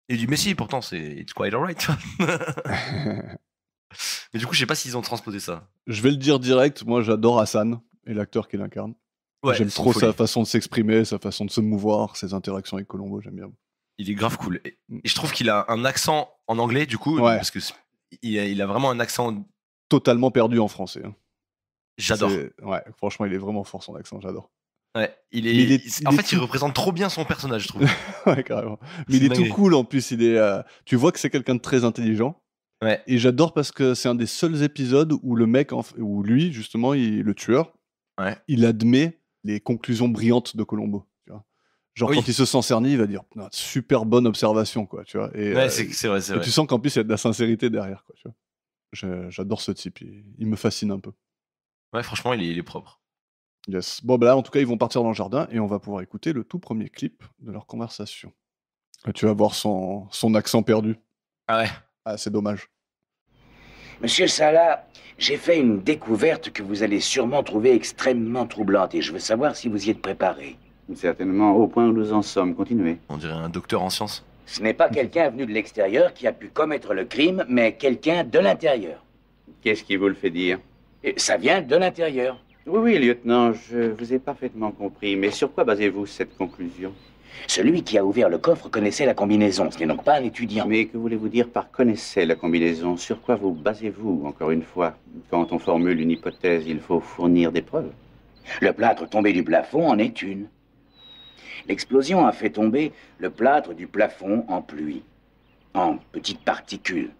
Il dit mais si, pourtant c'est it's quite alright. Tu vois. Mais du coup, je sais pas s'ils ont transposé ça. Je vais le dire direct, moi j'adore Hassan et l'acteur qui l'incarne. Ouais, J'aime c'est trop une folie. sa façon de s'exprimer, sa façon de se mouvoir, ses interactions avec Colombo, j'aime bien. Il est grave cool. Et je trouve qu'il a un accent en anglais du coup, Ouais. parce que il a vraiment un accent. Totalement perdu en français. Hein. J'adore. Ouais, franchement, il est vraiment fort son accent, j'adore. Ouais, il en est fait, il tout- représente trop bien son personnage, je trouve. Ouais, carrément. Mais C'est il est tout dingue. cool en plus, tu vois que c'est quelqu'un de très intelligent. Ouais. Et j'adore parce que c'est un des seuls épisodes où le mec, où lui, justement, le tueur, Ouais. il admet les conclusions brillantes de Colombo. Tu vois. Genre, Oui. quand il se sent cerné, il va dire ah, super bonne observation, quoi. Tu vois. Et, Ouais, c'est vrai, c'est et vrai. tu sens qu'en plus, il y a de la sincérité derrière, quoi. Tu vois. J'adore ce type, il me fascine un peu. Ouais, franchement, il est propre. Yes. Bon, bah là, en tout cas, ils vont partir dans le jardin et on va pouvoir écouter le tout premier clip de leur conversation. Et tu vas voir son accent perdu. Ah ouais. Ah, c'est dommage. Monsieur Salah, j'ai fait une découverte que vous allez sûrement trouver extrêmement troublante et je veux savoir si vous y êtes préparé. Certainement, au point où nous en sommes. Continuez. On dirait un docteur en sciences. Ce n'est pas quelqu'un venu de l'extérieur qui a pu commettre le crime, mais quelqu'un de l'intérieur. Qu'est-ce qui vous le fait dire? Et ça vient de l'intérieur. Oui, lieutenant, je vous ai parfaitement compris. Mais sur quoi basez-vous cette conclusion? Celui qui a ouvert le coffre connaissait la combinaison, ce n'est donc pas un étudiant. Mais que voulez-vous dire par connaissez la combinaison? Sur quoi vous basez-vous, encore une fois? Quand on formule une hypothèse, il faut fournir des preuves. Le plâtre tombé du plafond en est une. L'explosion a fait tomber le plâtre du plafond en pluie, en petites particules.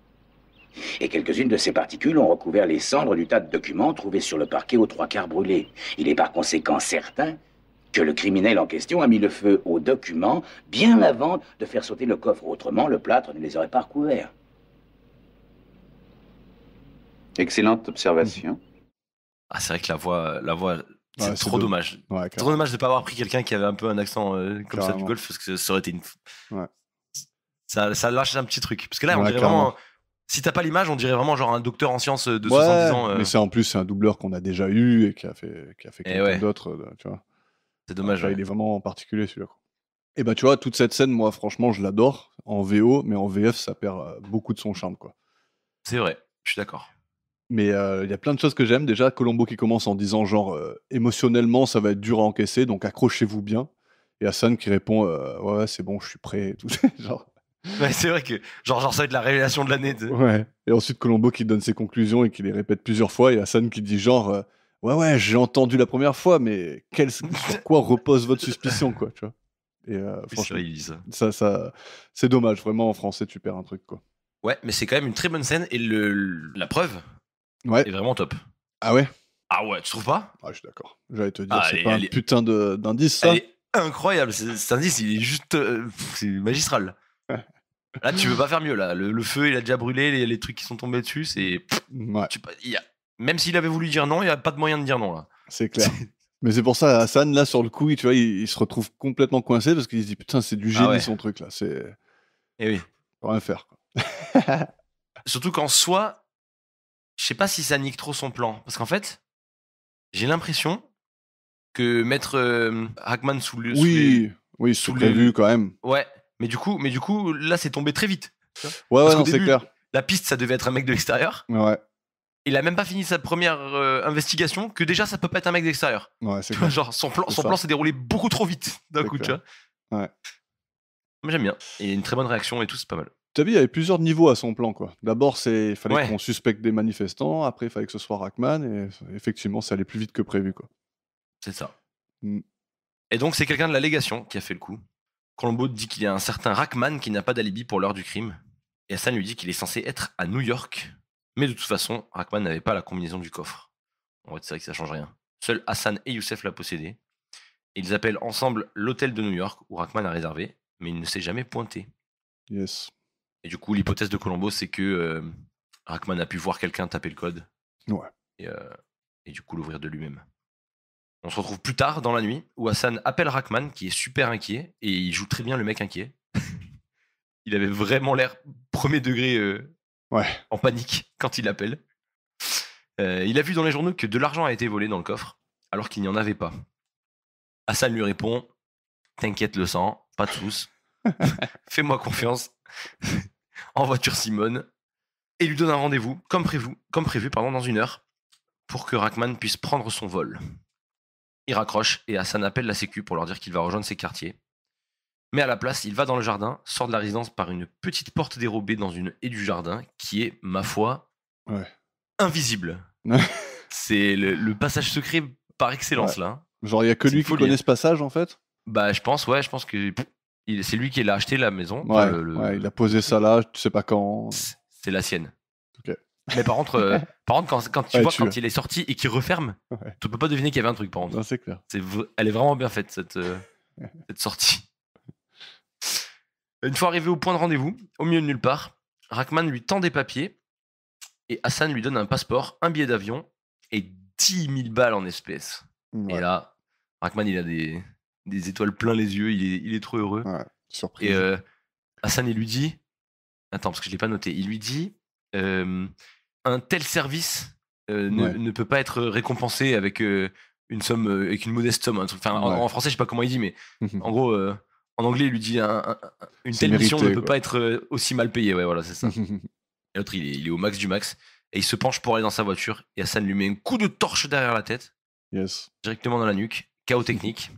Et quelques-unes de ces particules ont recouvert les cendres du tas de documents trouvés sur le parquet aux 3/4 brûlés. Il est par conséquent certain que le criminel en question a mis le feu aux documents bien avant de faire sauter le coffre. Autrement, le plâtre ne les aurait pas recouverts. Excellente observation. Ah, c'est vrai que la voix, c'est Ouais, trop dommage. Ouais, Trop dommage de ne pas avoir pris quelqu'un qui avait un peu un accent comme ça du Carrément. golf, parce que ça aurait été une. Ouais. Ça lâche un petit truc. Parce que là, on Ouais, dirait clairement. vraiment. Si t'as pas l'image, on dirait vraiment genre un docteur en sciences de 70 ans. Mais c'est en plus, c'est un doubleur qu'on a déjà eu et qui a fait quelqu'un ouais. d'autre, tu vois. C'est dommage. Là, Ouais. il est vraiment en particulier celui-là. Quoi. Et bah tu vois, toute cette scène, moi franchement, je l'adore en VO, mais en VF, ça perd beaucoup de son charme, quoi. C'est vrai, je suis d'accord. Mais il y a plein de choses que j'aime. Déjà, Colombo qui commence en disant genre émotionnellement, ça va être dur à encaisser, donc accrochez-vous bien. Et Hassan qui répond ouais, c'est bon, je suis prêt. Et tout. genre. Ouais, c'est vrai que genre ça va être la révélation de l'année. Ouais. Et ensuite Colombo qui donne ses conclusions et qui les répète plusieurs fois. Et Hassan qui dit genre ouais, j'ai entendu la première fois, mais sur quoi repose votre suspicion, quoi, tu vois. Et franchement, il dit ça. ça c'est dommage. Vraiment en français, tu perds un truc, quoi. Ouais, mais c'est quand même une très bonne scène et la preuve Ouais. est vraiment top. Ah ouais. Ah ouais, tu trouves pas? Ah, je suis d'accord. J'allais te dire, Ah, c'est elle pas un est- putain d'indice, ça. Elle est incroyable. Cet indice, il est juste, c'est magistral. Là, tu veux pas faire mieux. Là, le feu, il a déjà brûlé, les trucs qui sont tombés dessus, c'est. Ouais, Même s'il avait voulu dire non, il n'y a pas de moyen de dire non là. c'est clair. Mais c'est pour ça, Hassan, là, sur le coup, tu vois, il se retrouve complètement coincé parce qu'il se dit putain, c'est du génie ouais. son truc là. C'est. Et oui. Faut rien faire. Quoi. Surtout qu'en soi, je sais pas si ça nique trop son plan. Parce qu'en fait, j'ai l'impression que mettre Hackman sous le. Oui, c'est prévu quand même. Ouais, mais du coup, là, c'est tombé très vite. Ouais, non, c'est clair. La piste, ça devait être un mec de l'extérieur. Ouais. Il a même pas fini sa première investigation que déjà, ça peut pas être un mec de l'extérieur. Ouais, c'est clair. Genre, son plan s'est déroulé beaucoup trop vite d'un coup, tu vois. Ouais. Mais j'aime bien. Et une très bonne réaction et tout, c'est pas mal. T'as vu, il y avait plusieurs niveaux à son plan, quoi. D'abord, il fallait qu'on suspecte des manifestants. Après, il fallait que ce soit Hackman. Et effectivement, ça allait plus vite que prévu, quoi. C'est ça. Et donc, c'est quelqu'un de la légation qui a fait le coup. Colombo dit qu'il y a un certain Hackman qui n'a pas d'alibi pour l'heure du crime. Et Hassan lui dit qu'il est censé être à New York. Mais de toute façon, Hackman n'avait pas la combinaison du coffre. En fait, c'est vrai que ça change rien. Seuls Hassan et Youssef la possédaient. Ils appellent ensemble l'hôtel de New York où Hackman a réservé, mais il ne s'est jamais pointé. Yes. Et du coup, l'hypothèse de Colombo, c'est que Hackman a pu voir quelqu'un taper le code. Ouais. Et du coup, l'ouvrir de lui-même. On se retrouve plus tard dans la nuit où Hassan appelle Hackman qui est super inquiet et il joue très bien le mec inquiet. Il avait vraiment l'air premier degré en panique quand il appelle. Il a vu dans les journaux que de l'argent a été volé dans le coffre alors qu'il n'y en avait pas. Hassan lui répond « T'inquiète le sang, pas de soucis. Fais-moi confiance. » En voiture Simone. Et lui donne un rendez-vous, comme prévu dans 1 heure, pour que Hackman puisse prendre son vol. Il raccroche et Hassan appelle la sécu pour leur dire qu'il va rejoindre ses quartiers. Mais à la place, il va dans le jardin, sort de la résidence par une petite porte dérobée dans une haie du jardin qui est, ma foi, invisible. C'est le passage secret par excellence, là. Genre, il n'y a que lui qui connaît ce passage, en fait. Bah, je pense que c'est lui qui l'a acheté, la maison. Il a posé ça là, tu sais pas quand. C'est la sienne. Ok. Mais par contre, quand tu vois quand il est sorti et qu'il referme, tu peux pas deviner qu'il y avait un truc, par contre. Non, c'est clair. Elle est vraiment bien faite, cette sortie. Une fois arrivé au point de rendez-vous, au milieu de nulle part, Hackman lui tend des papiers et Hassan lui donne un passeport, un billet d'avion et 10 000 balles en espèces. Ouais. Et là, Hackman, il a des étoiles plein les yeux, il est trop heureux. Ouais, surprise. Et Hassan, il lui dit... Attends, parce que je l'ai pas noté. Il lui dit un tel service ne peut pas être récompensé avec une somme, avec une modeste somme. Enfin, en français, je sais pas comment il dit, mais en gros, en anglais, il lui dit une telle mission ne peut pas être aussi mal payée. Ouais, voilà, c'est ça. Et l'autre, il est au max du max. Et il se penche pour aller dans sa voiture. Et Hassan lui met un coup de torche derrière la tête. Yes. Directement dans la nuque. Chaos technique.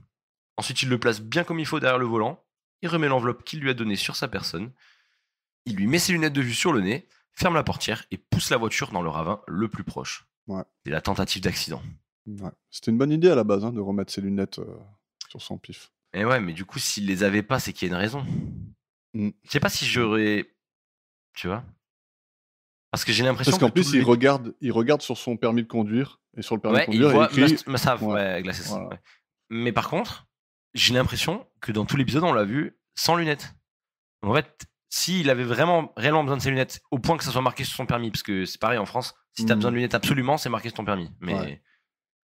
Ensuite, il le place bien comme il faut derrière le volant. Il remet l'enveloppe qu'il lui a donnée sur sa personne. Il lui met ses lunettes de vue sur le nez, ferme la portière et pousse la voiture dans le ravin le plus proche. Ouais. C'est la tentative d'accident. Ouais. C'était une bonne idée à la base, de remettre ses lunettes sur son pif. Et ouais, mais du coup, s'il les avait pas, c'est qu'il y a une raison. Je sais pas si j'aurais... Tu vois ? Parce que j'ai l'impression Parce qu'en plus, il regarde sur son permis de conduire, et sur le permis de conduire, il écrit... Voilà. Mais par contre, j'ai l'impression que dans tout l'épisode, on l'a vu sans lunettes. En fait, s'il avait réellement besoin de ses lunettes, au point que ça soit marqué sur son permis, parce que c'est pareil en France, si t'as besoin de lunettes absolument, c'est marqué sur ton permis. Mais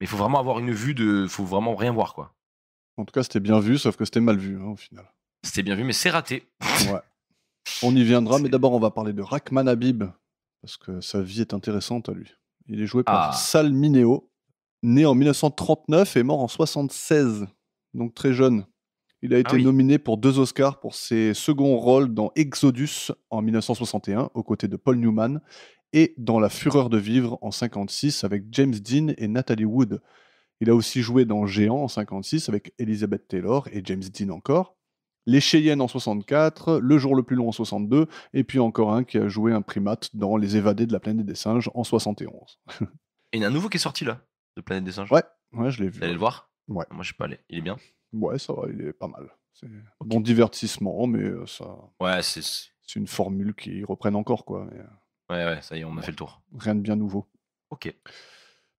il faut vraiment avoir une vue faut vraiment rien voir, quoi. En tout cas, c'était bien vu, sauf que c'était mal vu, au final. C'était bien vu, mais c'est raté. Ouais. On y viendra, mais d'abord, on va parler de Rahman Habib, parce que sa vie est intéressante à lui. Il est joué par Sal Mineo, né en 1939 et mort en 1976, donc très jeune. Il a été nominé pour 2 Oscars pour ses seconds rôles dans Exodus en 1961, aux côtés de Paul Newman, et dans La Fureur de vivre en 1956 avec James Dean et Natalie Wood. Il a aussi joué dans Géant en 1956 avec Elizabeth Taylor et James Dean encore. Les Cheyennes en 1964, Le jour le plus long en 1962, et puis encore un qui a joué un primate dans Les évadés de la planète des singes en 1971. Et il y a un nouveau qui est sorti là, de Planète des singes. Ouais, je l'ai vu. Vous allez le voir ? Ouais. Moi, je suis pas allé. Il est bien ? Ouais, ça va, il est pas mal. C'est bon divertissement, mais ça... Ouais, c'est une formule qu'ils reprennent encore, quoi. Mais... Ouais, ça y est, on a fait le tour. Rien de bien nouveau. Ok.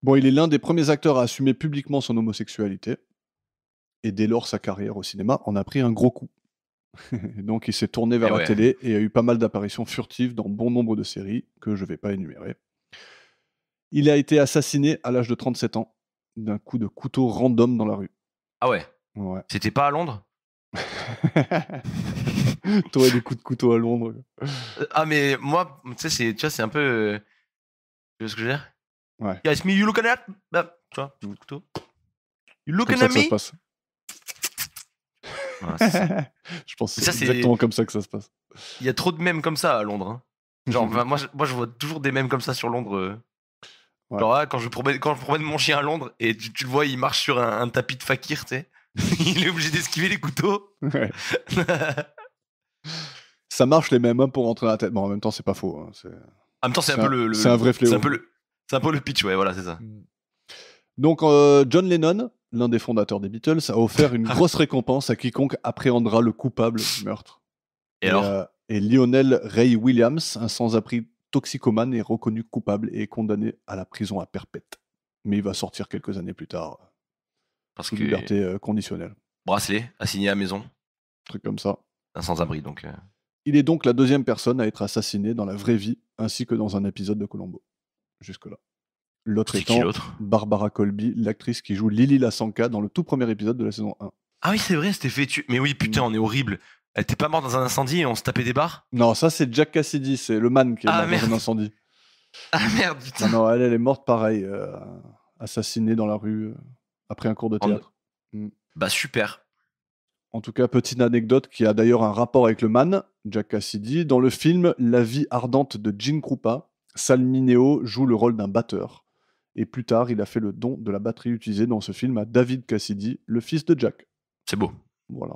Bon, il est l'un des premiers acteurs à assumer publiquement son homosexualité. Et dès lors, sa carrière au cinéma en a pris un gros coup. Donc, il s'est tourné vers la télé et a eu pas mal d'apparitions furtives dans bon nombre de séries que je vais pas énumérer. Il a été assassiné à l'âge de 37 ans d'un coup de couteau random dans la rue. Ah ouais. Ouais. C'était pas à Londres? T'aurais des coups de couteau à Londres. Ah mais moi, tu sais, c'est un peu... tu vois ce que je veux dire? Ouais. Yes, me, you looking at? Bah, tu vois, coup de couteau. You Comme looking ça at que ça se me? passe. Voilà, c'est ça. Je pense que Mais ça, c'est c'est- exactement comme ça que ça se passe. Il y a trop de mèmes comme ça à Londres. Hein. Genre, moi, je vois toujours des mèmes comme ça sur Londres. Ouais. Genre, quand je promène mon chien à Londres et tu le vois, il marche sur un tapis de fakir, tu sais. Il est obligé d'esquiver les couteaux. Ouais. Ça marche les mêmes hein, pour rentrer dans la tête. Bon, en même temps, c'est pas faux. Hein. En même temps, c'est un peu c'est un vrai fléau. C'est un peu le pitch, ouais, voilà, c'est ça. Donc, John Lennon, l'un des fondateurs des Beatles, a offert une grosse récompense à quiconque appréhendera le coupable du meurtre. Et Lionel Ray Williams, un sans-abri toxicomane, est reconnu coupable et est condamné à la prison à perpète. Mais il va sortir quelques années plus tard. Sous liberté conditionnelle. Bracelet, assigné à maison. Truc comme ça. Un sans-abri, donc. Il est donc la deuxième personne à être assassinée dans la vraie vie, ainsi que dans un épisode de Columbo. Jusque-là. L'autre étant Barbara Colby, l'actrice qui joue Lily Lasanka dans le tout premier épisode de la saison 1. Ah oui, c'est vrai, c'était fait tuer. Mais oui, putain, on est horrible. Elle était pas morte dans un incendie et on se tapait des barres? Non, ça c'est Jack Cassidy, c'est le man qui est mort dans un incendie. Ah merde, putain. Non, elle est morte pareil, assassinée dans la rue après un cours de théâtre. Bah super. En tout cas, petite anecdote qui a d'ailleurs un rapport avec le man, Jack Cassidy. Dans le film La vie ardente de Gene Krupa, Sal Mineo joue le rôle d'un batteur. Et plus tard, il a fait le don de la batterie utilisée dans ce film à David Cassidy, le fils de Jack. C'est beau. Voilà.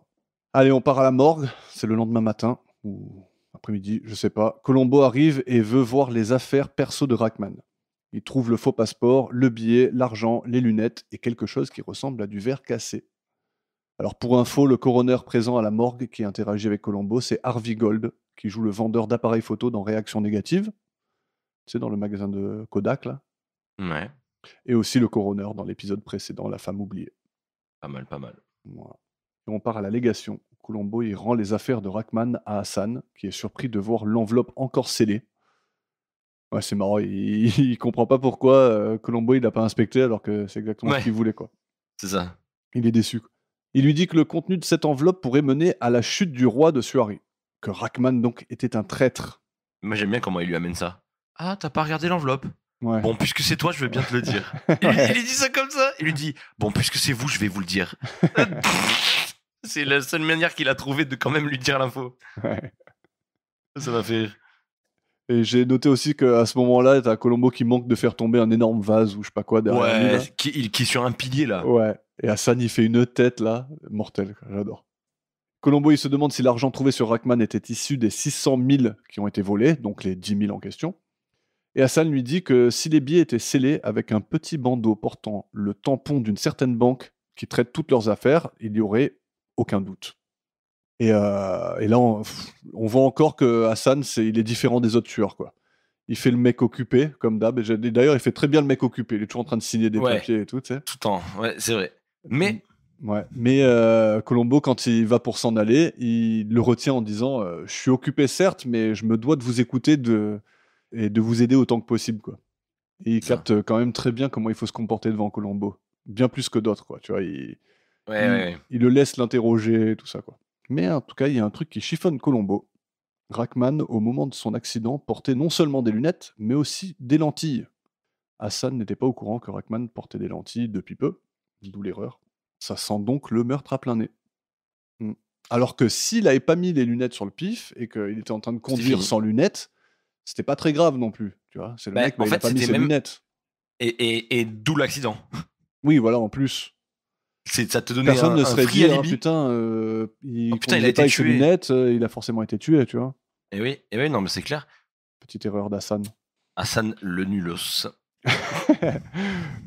Allez, on part à la morgue. C'est le lendemain matin, ou après-midi, je sais pas. Columbo arrive et veut voir les affaires perso de Rackman. Il trouve le faux passeport, le billet, l'argent, les lunettes et quelque chose qui ressemble à du verre cassé. Alors pour info, le coroner présent à la morgue qui interagit avec Columbo, c'est Harvey Gold, qui joue le vendeur d'appareils photo dans Réaction négative. Tu sais, dans le magasin de Kodak, là. Ouais. Et aussi le coroner dans l'épisode précédent, La femme oubliée. Pas mal, pas mal. Voilà. Et on part à la légation. Columbo, il rend les affaires de Rackman à Hassan, qui est surpris de voir l'enveloppe encore scellée. Ouais, c'est marrant, il comprend pas pourquoi Columbo, il l'a pas inspecté alors que c'est exactement ce qu'il voulait, quoi. C'est ça. Il est déçu, quoi. Il lui dit que le contenu de cette enveloppe pourrait mener à la chute du roi de Suari. Que Rackman, donc, était un traître. Moi, j'aime bien comment il lui amène ça. Ah, t'as pas regardé l'enveloppe? Ouais. Bon, puisque c'est toi, je veux bien te le dire. Il lui dit ça comme ça. Il lui dit, bon, puisque c'est vous, je vais vous le dire. C'est la seule manière qu'il a trouvé de quand même lui dire l'info. Ouais. Ça m'a fait rire. Et j'ai noté aussi qu'à ce moment-là, t'as Columbo qui manque de faire tomber un énorme vase ou je sais pas quoi derrière lui. Qui est sur un pilier, là. Ouais. Et Hassan, il fait une tête, là, mortelle, j'adore. Columbo, il se demande si l'argent trouvé sur Rackman était issu des 600 000 qui ont été volés, donc les 10 000 en question. Et Hassan lui dit que si les billets étaient scellés avec un petit bandeau portant le tampon d'une certaine banque qui traite toutes leurs affaires, il n'y aurait aucun doute. Et là, on voit encore que Hassan, il est différent des autres tueurs, quoi. Il fait le mec occupé, comme d'hab. D'ailleurs, il fait très bien le mec occupé. Il est toujours en train de signer des papiers et tout, tu sais. Tout le temps, ouais, c'est vrai. Mais Columbo, quand il va pour s'en aller, il le retient en disant je suis occupé, certes, mais je me dois de vous écouter et de vous aider autant que possible, quoi. Et il capte quand même très bien comment il faut se comporter devant Columbo. Bien plus que d'autres, quoi. Tu vois, il le laisse l'interroger, tout ça, quoi. Mais en tout cas, il y a un truc qui chiffonne Columbo. Rackman, au moment de son accident, portait non seulement des lunettes, mais aussi des lentilles. Hassan n'était pas au courant que Rackman portait des lentilles depuis peu, d'où l'erreur. Ça sent donc le meurtre à plein nez. Alors que s'il n'avait pas mis les lunettes sur le pif et qu'il était en train de conduire sans lunettes, c'était pas très grave non plus. Tu vois, c'est le mec, il n'a pas mis ses lunettes. Et d'où l'accident. Oui, voilà, en plus. Ça te donnait personne ne serait dit, putain, il a été tué. Lunettes, il a forcément été tué, tu vois. Et oui, non, mais c'est clair. Petite erreur d'Hassan. Hassan le nulos.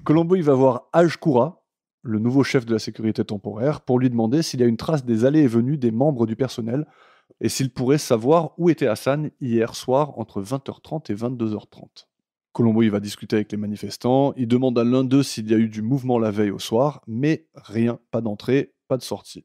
Columbo, il va voir Ajkoura, le nouveau chef de la sécurité temporaire, pour lui demander s'il y a une trace des allées et venues des membres du personnel et s'il pourrait savoir où était Hassan hier soir entre 20h30 et 22h30. Columbo, il va discuter avec les manifestants, il demande à l'un d'eux s'il y a eu du mouvement la veille au soir, mais rien, pas d'entrée, pas de sortie.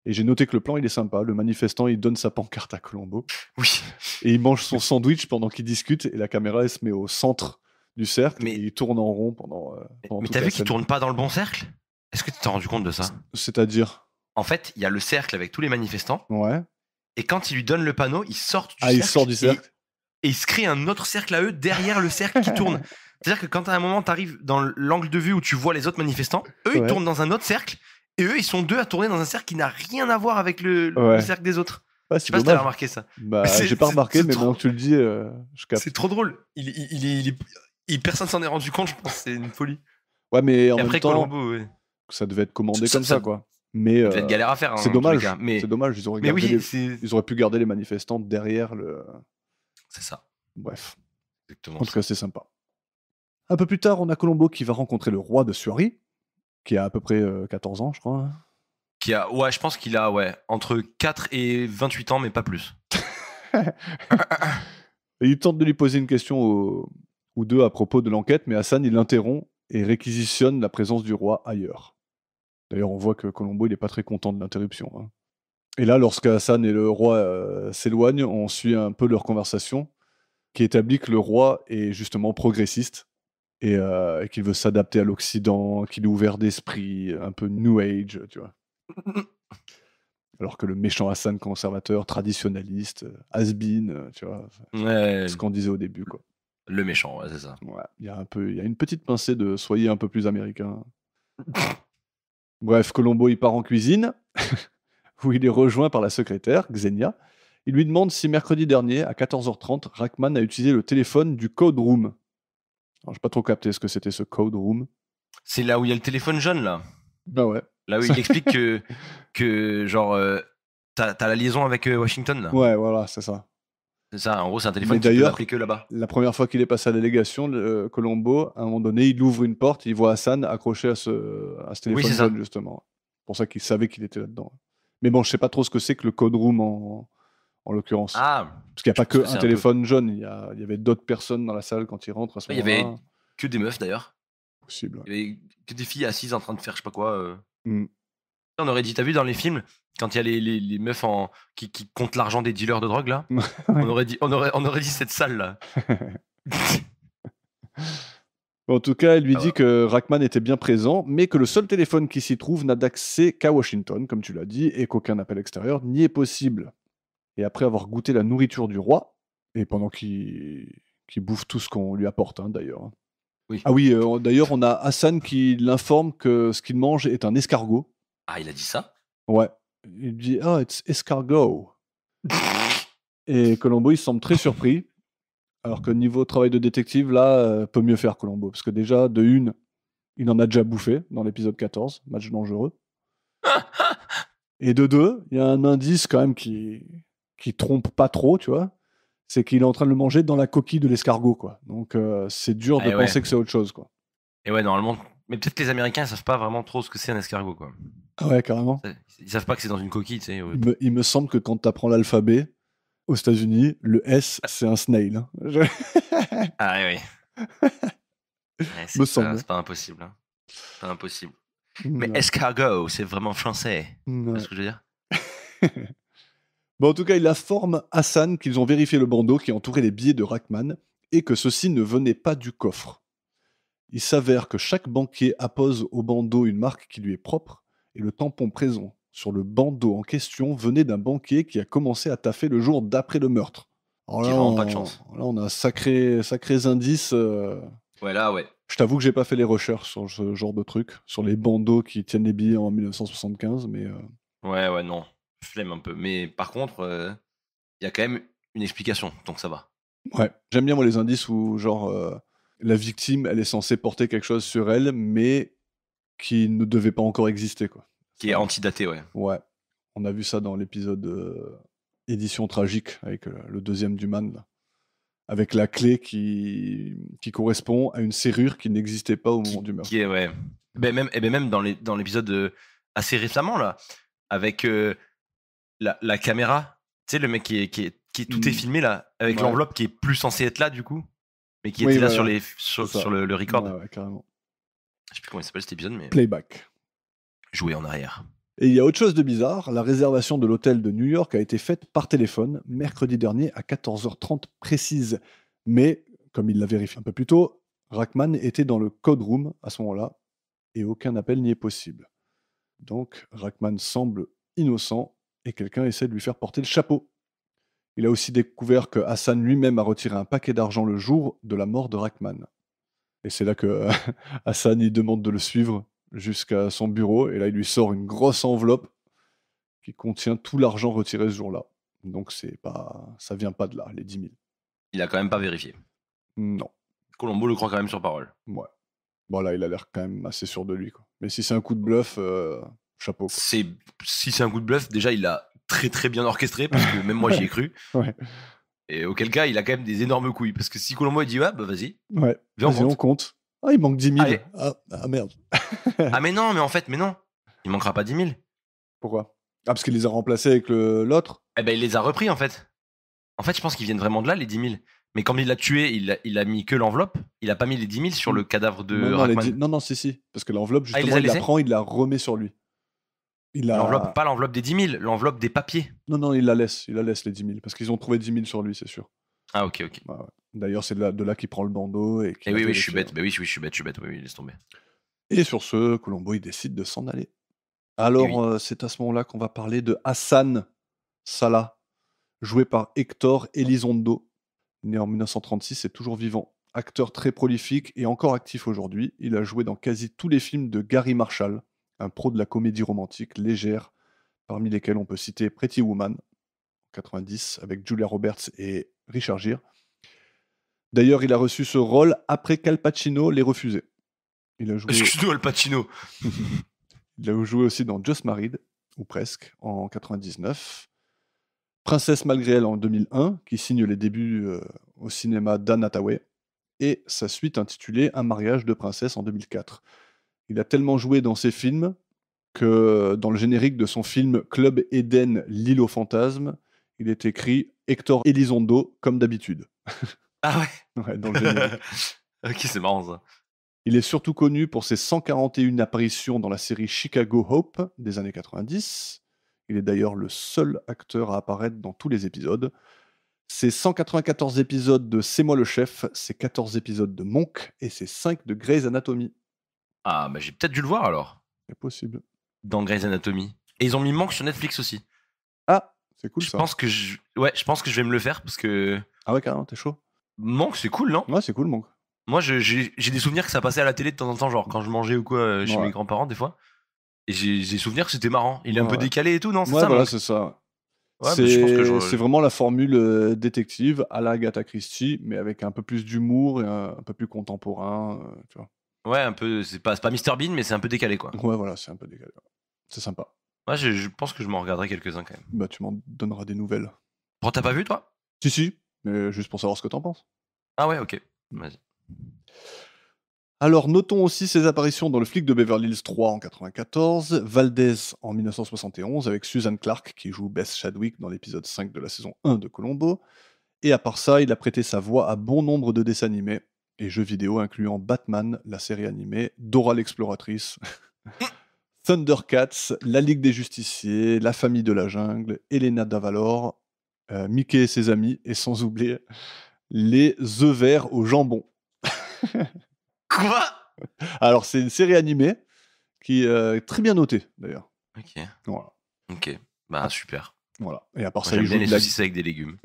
Et j'ai noté que le plan, il est sympa. Le manifestant, il donne sa pancarte à Columbo. Oui. Et il mange son sandwich pendant qu'il discute, et la caméra, elle se met au centre du cercle Mais- et il tourne en rond pendant Mais toute t'as la vu qu'il scène. tourne pas dans le bon cercle? Est-ce que tu t'es rendu compte de ça? C'est-à-dire? En fait, il y a le cercle avec tous les manifestants, Ouais. et quand il lui donne le panneau, ils sortent du Ah, cercle. il sort du cercle. Et il se crée un autre cercle à eux derrière le cercle qui tourne. C'est-à-dire que quand à un moment t'arrives dans l'angle de vue où tu vois les autres manifestants, eux ils Ouais. tournent dans un autre cercle, et eux ils sont deux à tourner dans un cercle qui n'a rien à voir avec le Ouais. cercle des autres. Ah, Je c'est sais pas si t'as dommage. remarqué ça. Bah, C'est- j'ai pas c'est- remarqué, c'est mais trop- maintenant que tu le dis, je capte. C'est trop drôle. Personne s'en est rendu compte, je pense. C'est une folie. Ouais, mais en Et même après temps, Colombo, ouais. ça devait être commandé Ça- comme ça- ça, quoi. Mais Ça devait être galère à faire. hein, c'est dans tous les dommage. cas. Mais C'est dommage. Ils auraient, mais gardé oui, c'est ils auraient pu garder les manifestants derrière le. ça. Bref. Exactement. En tout cas, c'est sympa. Un peu plus tard, on a Colombo qui va rencontrer le roi de Suari, qui a à peu près 14 ans, je crois. Ouais, je pense qu'il a entre 4 et 28 ans, mais pas plus. Et il tente de lui poser une question ou deux à propos de l'enquête, mais Hassan, il l'interrompt et réquisitionne la présence du roi ailleurs. D'ailleurs, on voit que Colombo, il n'est pas très content de l'interruption. hein. Et là, lorsque Hassan et le roi s'éloignent, on suit un peu leur conversation, qui établit que le roi est justement progressiste et qu'il veut s'adapter à l'Occident, qu'il est ouvert d'esprit, un peu New Age, tu vois. Alors que le méchant Hassan conservateur, traditionnaliste, has-been, tu vois, Ouais, ce qu'on disait au début, quoi. le méchant, ouais, c'est ça. Ouais, il y a une petite pincée de soyez un peu plus américain. Bref, Colombo, il part en cuisine, où il est rejoint par la secrétaire, Xenia. Il lui demande si mercredi dernier, à 14h30, Rachman a utilisé le téléphone du Code Room. Alors, j'ai pas trop capté ce que c'était ce Code Room. C'est là où il y a le téléphone jaune, là. Bah ouais. Là où il explique que genre, t'as la liaison avec Washington, là. Ouais, voilà, c'est ça. C'est ça, en gros, c'est un téléphone Mais qui peut d'ailleurs- appeler que là-bas. La première fois qu'il est passé à la délégation, Colombo, à un moment donné, il ouvre une porte, il voit Hassan accroché à ce téléphone c'est ça. jaune, justement. C'est pour ça qu'il savait qu'il était là-dedans. Mais bon, je sais pas trop ce que c'est que le Code Room en l'occurrence. Ah, Parce qu'il n'y a pas pense que que c'est un un téléphone jaune, il y avait d'autres personnes dans la salle quand il rentre à ce il y moment-là. avait que des meufs, d'ailleurs. Possible. Il y avait que des filles assises en train de faire je sais pas quoi. Mm. On aurait dit, t'as vu dans les films, quand il y a les meufs qui comptent l'argent des dealers de drogue, là, on aurait dit cette salle-là. En tout cas, elle lui Ah dit ouais. que Rachman était bien présent, mais que le seul téléphone qui s'y trouve n'a d'accès qu'à Washington, comme tu l'as dit, et qu'aucun appel extérieur n'y est possible. Et après avoir goûté la nourriture du roi, et pendant qu'il bouffe tout ce qu'on lui apporte, hein, d'ailleurs. hein. Oui. Ah oui, d'ailleurs, on a Hassan qui l'informe que ce qu'il mange est un escargot. Ah, il a dit ça? Ouais. Il dit « Ah, it's escargot ». Et Colombo, il semble très surpris. Alors que niveau travail de détective, là, peut mieux faire Colombo. Parce que déjà, de une, il en a déjà bouffé dans l'épisode 14, match dangereux. Et de deux, il y a un indice quand même qui trompe pas trop, tu vois. C'est qu'il est en train de le manger dans la coquille de l'escargot, quoi. Donc c'est dur de Ah ouais. penser que c'est autre chose, quoi. Et ouais, normalement. Mais peut-être que les Américains, ils savent pas vraiment trop ce que c'est un escargot, quoi. Ah ouais, carrément. Ils savent pas que c'est dans une coquille, tu sais. Ouais. Il me semble que quand tu apprends l'alphabet, aux États-Unis, le S, c'est un snail. hein. Ah ouais, ouais. Ouais, Me c'est semble. pas impossible. Hein. Pas impossible. Mais Non. escargot, c'est vraiment français. Tu Ouais. vois ce que je veux dire? Bon, en tout cas, il informe Hassan qu'ils ont vérifié le bandeau qui entourait les billets de Rachman et que ceux-ci ne venaient pas du coffre. Il s'avère que chaque banquier appose au bandeau une marque qui lui est propre et le tampon présent sur le bandeau en question venait d'un banquier qui a commencé à taffer le jour d'après le meurtre. Alors J'ai vraiment pas de chance. Là, on a sacrés indices. Ouais, là, ouais. Je t'avoue que j'ai pas fait les recherches sur ce genre de truc, sur les bandeaux qui tiennent les billets en 1975, mais Ouais, non. Flemme un peu. Mais par contre, il y a quand même une explication, donc ça va. ouais. J'aime bien moi les indices où genre la victime, elle est censée porter quelque chose sur elle, mais qui ne devait pas encore exister, quoi. Qui est antidaté, ouais. Ouais. On a vu ça dans l'épisode édition tragique avec le deuxième du Man, là. Avec la clé qui correspond à une serrure qui n'existait pas au moment du meurtre. Qui est, ouais. Même dans l'épisode assez récemment, là, avec la caméra, tu sais, le mec qui tout est filmé, là, avec Ouais. l'enveloppe qui est plus censée être là, du coup, mais qui Oui, était là voilà. sur C'est ça. le record. Ouais, carrément. Je sais plus comment il s'appelle cet épisode, mais Playback. jouer en arrière. Et il y a autre chose de bizarre, la réservation de l'hôtel de New York a été faite par téléphone mercredi dernier à 14h30 précise. Mais, comme il l'a vérifié un peu plus tôt, Rachman était dans le code room à ce moment-là et aucun appel n'y est possible. Donc Rachman semble innocent et quelqu'un essaie de lui faire porter le chapeau. Il a aussi découvert que Hassan lui-même a retiré un paquet d'argent le jour de la mort de Rachman. Et c'est là que Hassan il demande de le suivre jusqu'à son bureau et là il lui sort une grosse enveloppe qui contient tout l'argent retiré ce jour-là. Donc ça vient pas de là, les 10 000. Il a quand même pas vérifié. Non. Colombo le croit quand même sur parole. Ouais. Bon là, il a l'air quand même assez sûr de lui, quoi. Mais si c'est un coup de bluff, chapeau, quoi. Si c'est un coup de bluff, déjà il l'a très très bien orchestré parce que même moi j'y ai cru. Ouais. Et auquel cas il a quand même des énormes couilles parce que si Colombo il dit ouais bah vas-y. Ouais. Viens, on Vas-y, on compte. Ah, il manque 10 000. Allez. Ah merde. Ah mais non, il manquera pas 10 000. Pourquoi? Ah, parce qu'il les a remplacés avec l'autre? Eh ben il les a repris en fait. En fait je pense qu'ils viennent vraiment de là les 10 000. Mais quand il l'a tué, il a mis que l'enveloppe. Il a pas mis les 10 000 sur le cadavre de Non, Rachman. non, si. Parce que l'enveloppe, Ah, il justement, les a il la laissés prend, il la remet sur lui. L'enveloppe, pas l'enveloppe des 10 000, l'enveloppe des papiers. Non, il la laisse les 10 000. Parce qu'ils ont trouvé 10 000 sur lui, c'est sûr. Ah ok. Ouais. D'ailleurs, c'est de là qu'il prend le bandeau. Et oui, je suis bête. Je suis bête. Oui, laisse tomber. Et sur ce, Colombo, il décide de s'en aller. Alors, c'est à ce moment-là qu'on va parler de Hassan Salah, joué par Hector Elizondo, né en 1936 et toujours vivant. Acteur très prolifique et encore actif aujourd'hui, il a joué dans quasi tous les films de Gary Marshall, un pro de la comédie romantique légère, parmi lesquels on peut citer Pretty Woman, 90, avec Julia Roberts et Richard Gere. D'ailleurs, il a reçu ce rôle après qu'Al Pacino l'ait refusé. Il a joué... Excuse-nous, Al Pacino. Il a joué aussi dans Just Married, ou presque, en 99. Princesse malgré elle en 2001, qui signe les débuts au cinéma d'Anne Hathaway, et sa suite intitulée Un mariage de princesse en 2004. Il a tellement joué dans ces films que dans le générique de son film Club Eden, l'île aux fantasmes, il est écrit Hector Elizondo, comme d'habitude. Ah ouais. Ouais, dans le générique. Ok, c'est marrant ça. Il est surtout connu pour ses 141 apparitions dans la série Chicago Hope des années 90. Il est d'ailleurs le seul acteur à apparaître dans tous les épisodes. C'est 194 épisodes de C'est moi le chef, c'est 14 épisodes de Monk et c'est 5 de Grey's Anatomy. Ah, bah j'ai peut-être dû le voir alors. C'est possible. Dans Grey's Anatomy. Et ils ont mis Monk sur Netflix aussi. Ah, c'est cool je ça. Pense que je pense que je vais me le faire parce que... Ah ouais, carrément, t'es chaud. Monk, c'est cool, non? Ouais, c'est cool, Monk. Moi, j'ai des souvenirs que ça passait à la télé de temps en temps, genre quand je mangeais ou quoi chez mes grands-parents des fois. Et j'ai des souvenirs que c'était marrant. Il est un peu décalé et tout, non? C'est ça, voilà, Monk? c'est ça. Ouais, c'est vraiment la formule détective à la Agatha Christie, mais avec un peu plus d'humour et un peu plus contemporain, tu vois. Ouais, un peu. C'est pas Mr Bean, mais c'est un peu décalé, quoi. Ouais, voilà, c'est un peu décalé. C'est sympa. Ouais, je pense que je m'en regarderai quelques-uns quand même. Bah, tu m'en donneras des nouvelles. Bon, t'as pas vu, toi? Si, mais juste pour savoir ce que t'en penses. Ah ouais, ok. Vas-y. Alors, notons aussi ses apparitions dans Le flic de Beverly Hills 3 en 94, Valdez en 1971 avec Susan Clark qui joue Beth Chadwick dans l'épisode 5 de la saison 1 de Columbo. Et à part ça, il a prêté sa voix à bon nombre de dessins animés et jeux vidéo incluant Batman, la série animée, Dora l'exploratrice, Thundercats, La Ligue des Justiciers, La Famille de la Jungle, Elena Davalor, Mickey et ses amis, et sans oublier les œufs verts au jambon. Quoi? Alors, c'est une série animée qui est très bien notée, d'ailleurs. Ok. Voilà. Ok. Bah, super. Voilà. Et à part Moi, ça, j'aime il bien joue les de la... saucisses avec des légumes.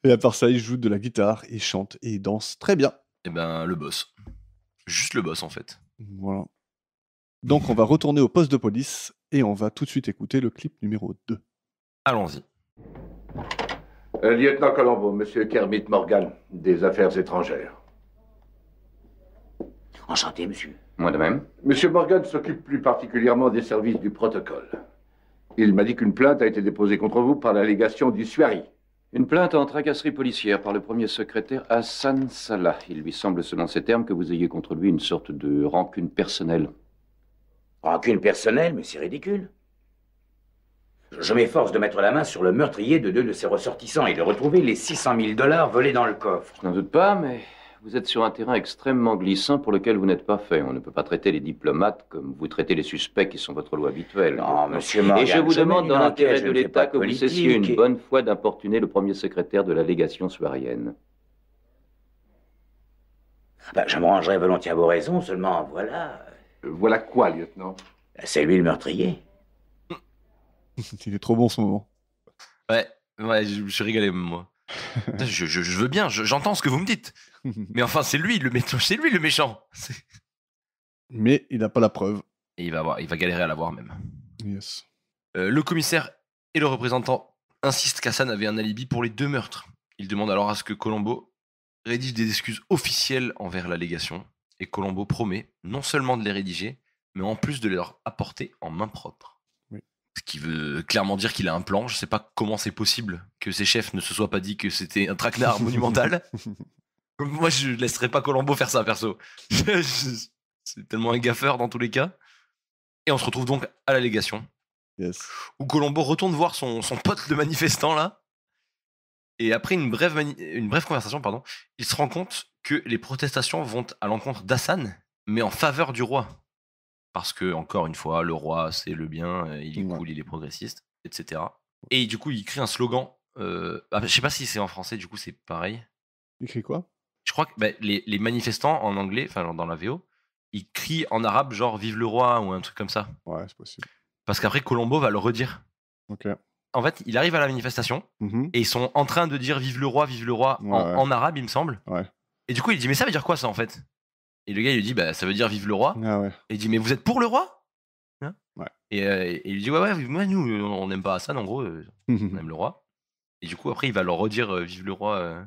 Et à part ça, il joue de la guitare, il chante et il danse très bien. Et ben, le boss. Juste le boss, en fait. Voilà. Donc, on va retourner au poste de police et on va tout de suite écouter le clip numéro 2. Allons-y. Lieutenant Colombo, monsieur Kermit Morgan, des Affaires étrangères. Enchanté, monsieur. Moi de même. Monsieur Morgan s'occupe plus particulièrement des services du protocole. Il m'a dit qu'une plainte a été déposée contre vous par la légation du Suari. Une plainte en tracasserie policière par le premier secrétaire Hassan Salah. Il lui semble, selon ces termes, que vous ayez contre lui une sorte de rancune personnelle. Rancune personnelle, mais c'est ridicule. Je m'efforce de mettre la main sur le meurtrier de 2 de ses ressortissants et de retrouver les 600 000 $ volés dans le coffre. Je n'en doute pas, mais vous êtes sur un terrain extrêmement glissant pour lequel vous n'êtes pas fait. On ne peut pas traiter les diplomates comme vous traitez les suspects qui sont votre loi habituelle. Non, monsieur Morgan, et je vous demande, mène dans une l'intérêt enquête, je de ne fais pas l'État, que vous politique cessiez une et- bonne fois d'importuner le premier secrétaire de la légation suarienne. Bah, je me rangerai volontiers à vos raisons, seulement voilà. Voilà quoi, lieutenant? C'est lui le meurtrier. Il est trop bon ce moment. Ouais, je suis régalé, même, moi. Je veux bien, j'entends ce que vous me dites. Mais enfin, c'est lui le méchant. Mais il n'a pas la preuve. Et il va galérer à l'avoir même. Yes. Le commissaire et le représentant insistent qu'Hassan avait un alibi pour les 2 meurtres. Il demande alors à ce que Colombo rédige des excuses officielles envers l'allégation. Et Colombo promet non seulement de les rédiger, mais en plus de les leur apporter en main propre. Oui. Ce qui veut clairement dire qu'il a un plan. Je sais pas comment c'est possible que ses chefs ne se soient pas dit que c'était un traquenard monumental. Moi, je laisserais pas Colombo faire ça, perso. C'est tellement un gaffeur dans tous les cas. Et on se retrouve donc à l'allégation, Yes. où Colombo retourne voir son pote le manifestant là. Et après une brève conversation, il se rend compte que les protestations vont à l'encontre d'Hassan, mais en faveur du roi. Parce que, encore une fois, le roi, c'est le bien, il est cool, il est progressiste, etc. Et du coup, il crie un slogan. Je sais pas si c'est en français, du coup, c'est pareil. Il écrit quoi? Je crois que les manifestants en anglais, enfin dans la VO, ils crient en arabe genre vive le roi ou un truc comme ça. Ouais, c'est possible. Parce qu'après Colombo va le redire. Ok. En fait, il arrive à la manifestation Mhm. et ils sont en train de dire vive le roi Ouais, en arabe, il me semble. Ouais. Et du coup, il dit mais ça veut dire quoi ça en fait? Et le gars il lui dit bah ça veut dire vive le roi. Ah ouais. Et il dit mais vous êtes pour le roi? Hein? Ouais. Et il lui dit ouais moi nous on n'aime pas Hassan en gros, on aime le roi. Et du coup après il va leur redire vive le roi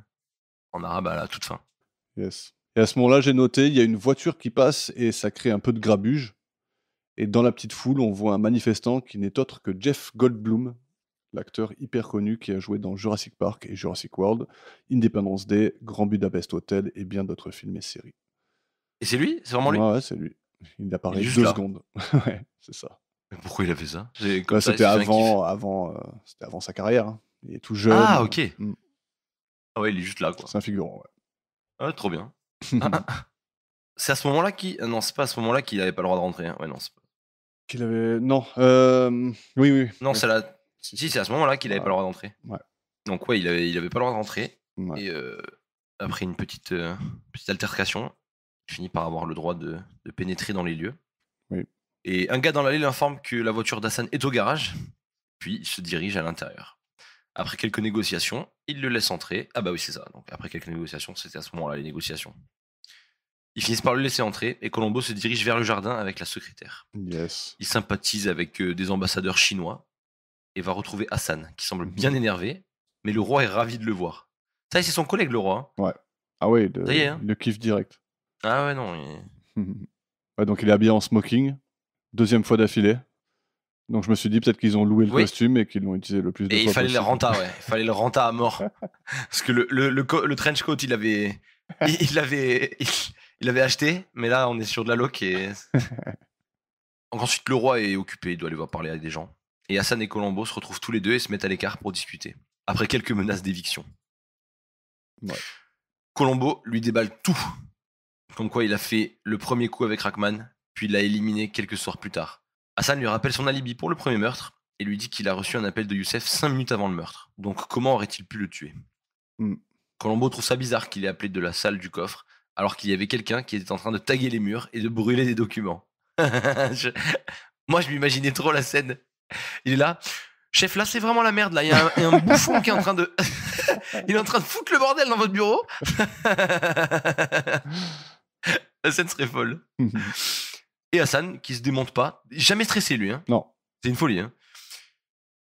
en arabe à la toute fin. Yes. Et à ce moment-là, j'ai noté, il y a une voiture qui passe et ça crée un peu de grabuge. Et dans la petite foule, on voit un manifestant qui n'est autre que Jeff Goldblum, l'acteur hyper connu qui a joué dans Jurassic Park et Jurassic World, Independence Day, Grand Budapest Hotel et bien d'autres films et séries. Et c'est lui? C'est vraiment lui? Ouais, c'est lui. Il apparaît Il est juste 2 là. secondes. Ouais, c'est ça. Mais pourquoi il a fait ça? C'était avant sa carrière. Hein. Il est tout jeune. Ah ok. Mm. Ah ouais il est juste là quoi. C'est un figurant, ouais. Ah trop bien. C'est à ce moment-là non, c'est pas à ce moment-là qu'il avait pas le droit de rentrer. Hein. Ouais, non, c'est pas... Qu'il avait... Non. Oui. Non, Ouais. c'est la... Si, Si, c'est à ce moment-là qu'il avait pas le droit d'entrer. Ouais. Donc ouais, il avait pas le droit de rentrer. Ouais. Et après une petite altercation, il finit par avoir le droit de pénétrer dans les lieux. Oui. Et un gars dans l'allée l'informe que la voiture d'Hassan est au garage, puis il se dirige à l'intérieur. Après quelques négociations, il le laisse entrer. Ah bah oui, c'est ça. Donc après quelques négociations, c'était à ce moment-là les négociations. Ils finissent par le laisser entrer et Colombo se dirige vers le jardin avec la secrétaire. Yes. Il sympathise avec des ambassadeurs chinois et va retrouver Hassan, qui semble bien énervé, mais le roi est ravi de le voir. Ça, c'est son collègue, le roi. Ouais. Ah ouais, Ça y est, hein. il le kiffe direct. Ah ouais, non. Ouais, donc il est habillé en smoking, 2e fois d'affilée. Donc je me suis dit peut-être qu'ils ont loué le Oui. costume et qu'ils l'ont utilisé le plus de Et fois il fallait le possible. renta, ouais. Il fallait le renta à mort. Parce que le trench coat, il avait acheté, mais là, on est sur de la loc et... Donc ensuite, le roi est occupé, il doit aller voir parler à des gens. Et Hassan et Colombo se retrouvent tous les deux et se mettent à l'écart pour discuter. Après quelques menaces d'éviction. Ouais. Colombo lui déballe tout. Comme quoi il a fait le premier coup avec Rachman, puis il l'a éliminé quelques soirs plus tard. Hassan lui rappelle son alibi pour le premier meurtre et lui dit qu'il a reçu un appel de Youssef 5 minutes avant le meurtre. Donc comment aurait-il pu le tuer? Colombo trouve ça bizarre qu'il ait appelé de la salle du coffre alors qu'il y avait quelqu'un qui était en train de taguer les murs et de brûler des documents. Moi je m'imaginais trop la scène. Il est là. Chef, là c'est vraiment la merde là. Il y a un bouffon qui est en train de... Il est en train de foutre le bordel dans votre bureau. La scène serait folle. Et Hassan, qui se démonte pas, jamais stressé lui. Hein. Non. C'est une folie. Hein.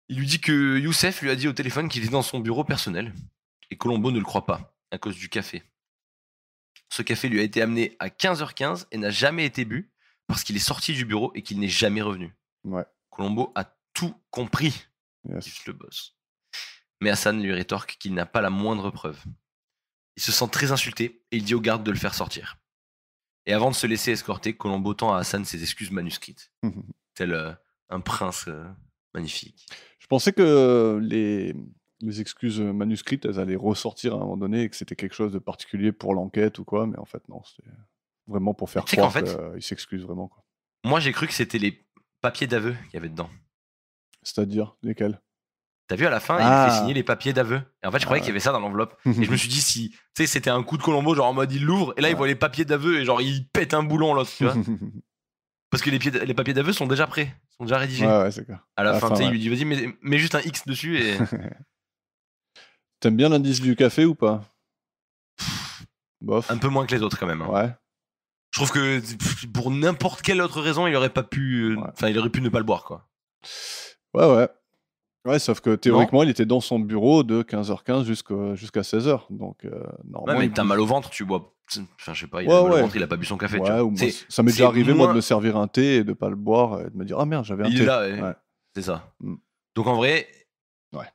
Il lui dit que Youssef lui a dit au téléphone qu'il était dans son bureau personnel. Et Colombo ne le croit pas, à cause du café. Ce café lui a été amené à 15h15 et n'a jamais été bu parce qu'il est sorti du bureau et qu'il n'est jamais revenu. Ouais. Colombo a tout compris. Yes. Juste le boss. Mais Hassan lui rétorque qu'il n'a pas la moindre preuve. Il se sent très insulté et il dit aux gardes de le faire sortir. Et avant de se laisser escorter, Colombo tend à Hassan ses excuses manuscrites. Tel un prince magnifique. Je pensais que les excuses manuscrites, elles allaient ressortir à un moment donné et que c'était quelque chose de particulier pour l'enquête ou quoi, mais en fait non, c'était vraiment pour faire Tu sais croire qu'en fait, qu'il s'excuse vraiment. Quoi. moi j'ai cru que c'était les papiers d'aveu qu'il y avait dedans. C'est-à-dire, lesquels? T'as vu à la fin, il Ah. fait signer les papiers d'aveu. Et en fait, je croyais qu'il y avait ça dans l'enveloppe. Et je me suis dit, si, tu sais, c'était un coup de Colombo, genre en mode il l'ouvre, et là il voit les papiers d'aveu, et genre il pète un boulon l'autre, tu vois. Parce que les papiers d'aveu sont déjà prêts, sont déjà rédigés. Ouais, c'est clair. À la fin, tu sais, ouais. il lui dit, vas-y, mets juste un X dessus et. T'aimes bien l'indice du café ou pas? Bof. Un peu moins que les autres quand même. Hein. Ouais. Je trouve que pour n'importe quelle autre raison, il aurait pas pu. Enfin, il aurait pu ne pas le boire, quoi. Ouais. Ouais, sauf que théoriquement, il était dans son bureau de 15h15 jusqu'à 16h. Donc, normalement. Ouais, mais t'as mal au ventre, tu bois. Enfin, je sais pas, il a Ouais, mal au ouais. ventre, il a pas bu son café. Ouais, tu vois. ou moi, C'est- ça m'est c'est déjà arrivé, moi, de moins- me servir un thé et de pas le boire et de me dire, ah merde, j'avais un Il thé. est là, ouais. Ouais. C'est ça. Mm. Donc en vrai, Ouais.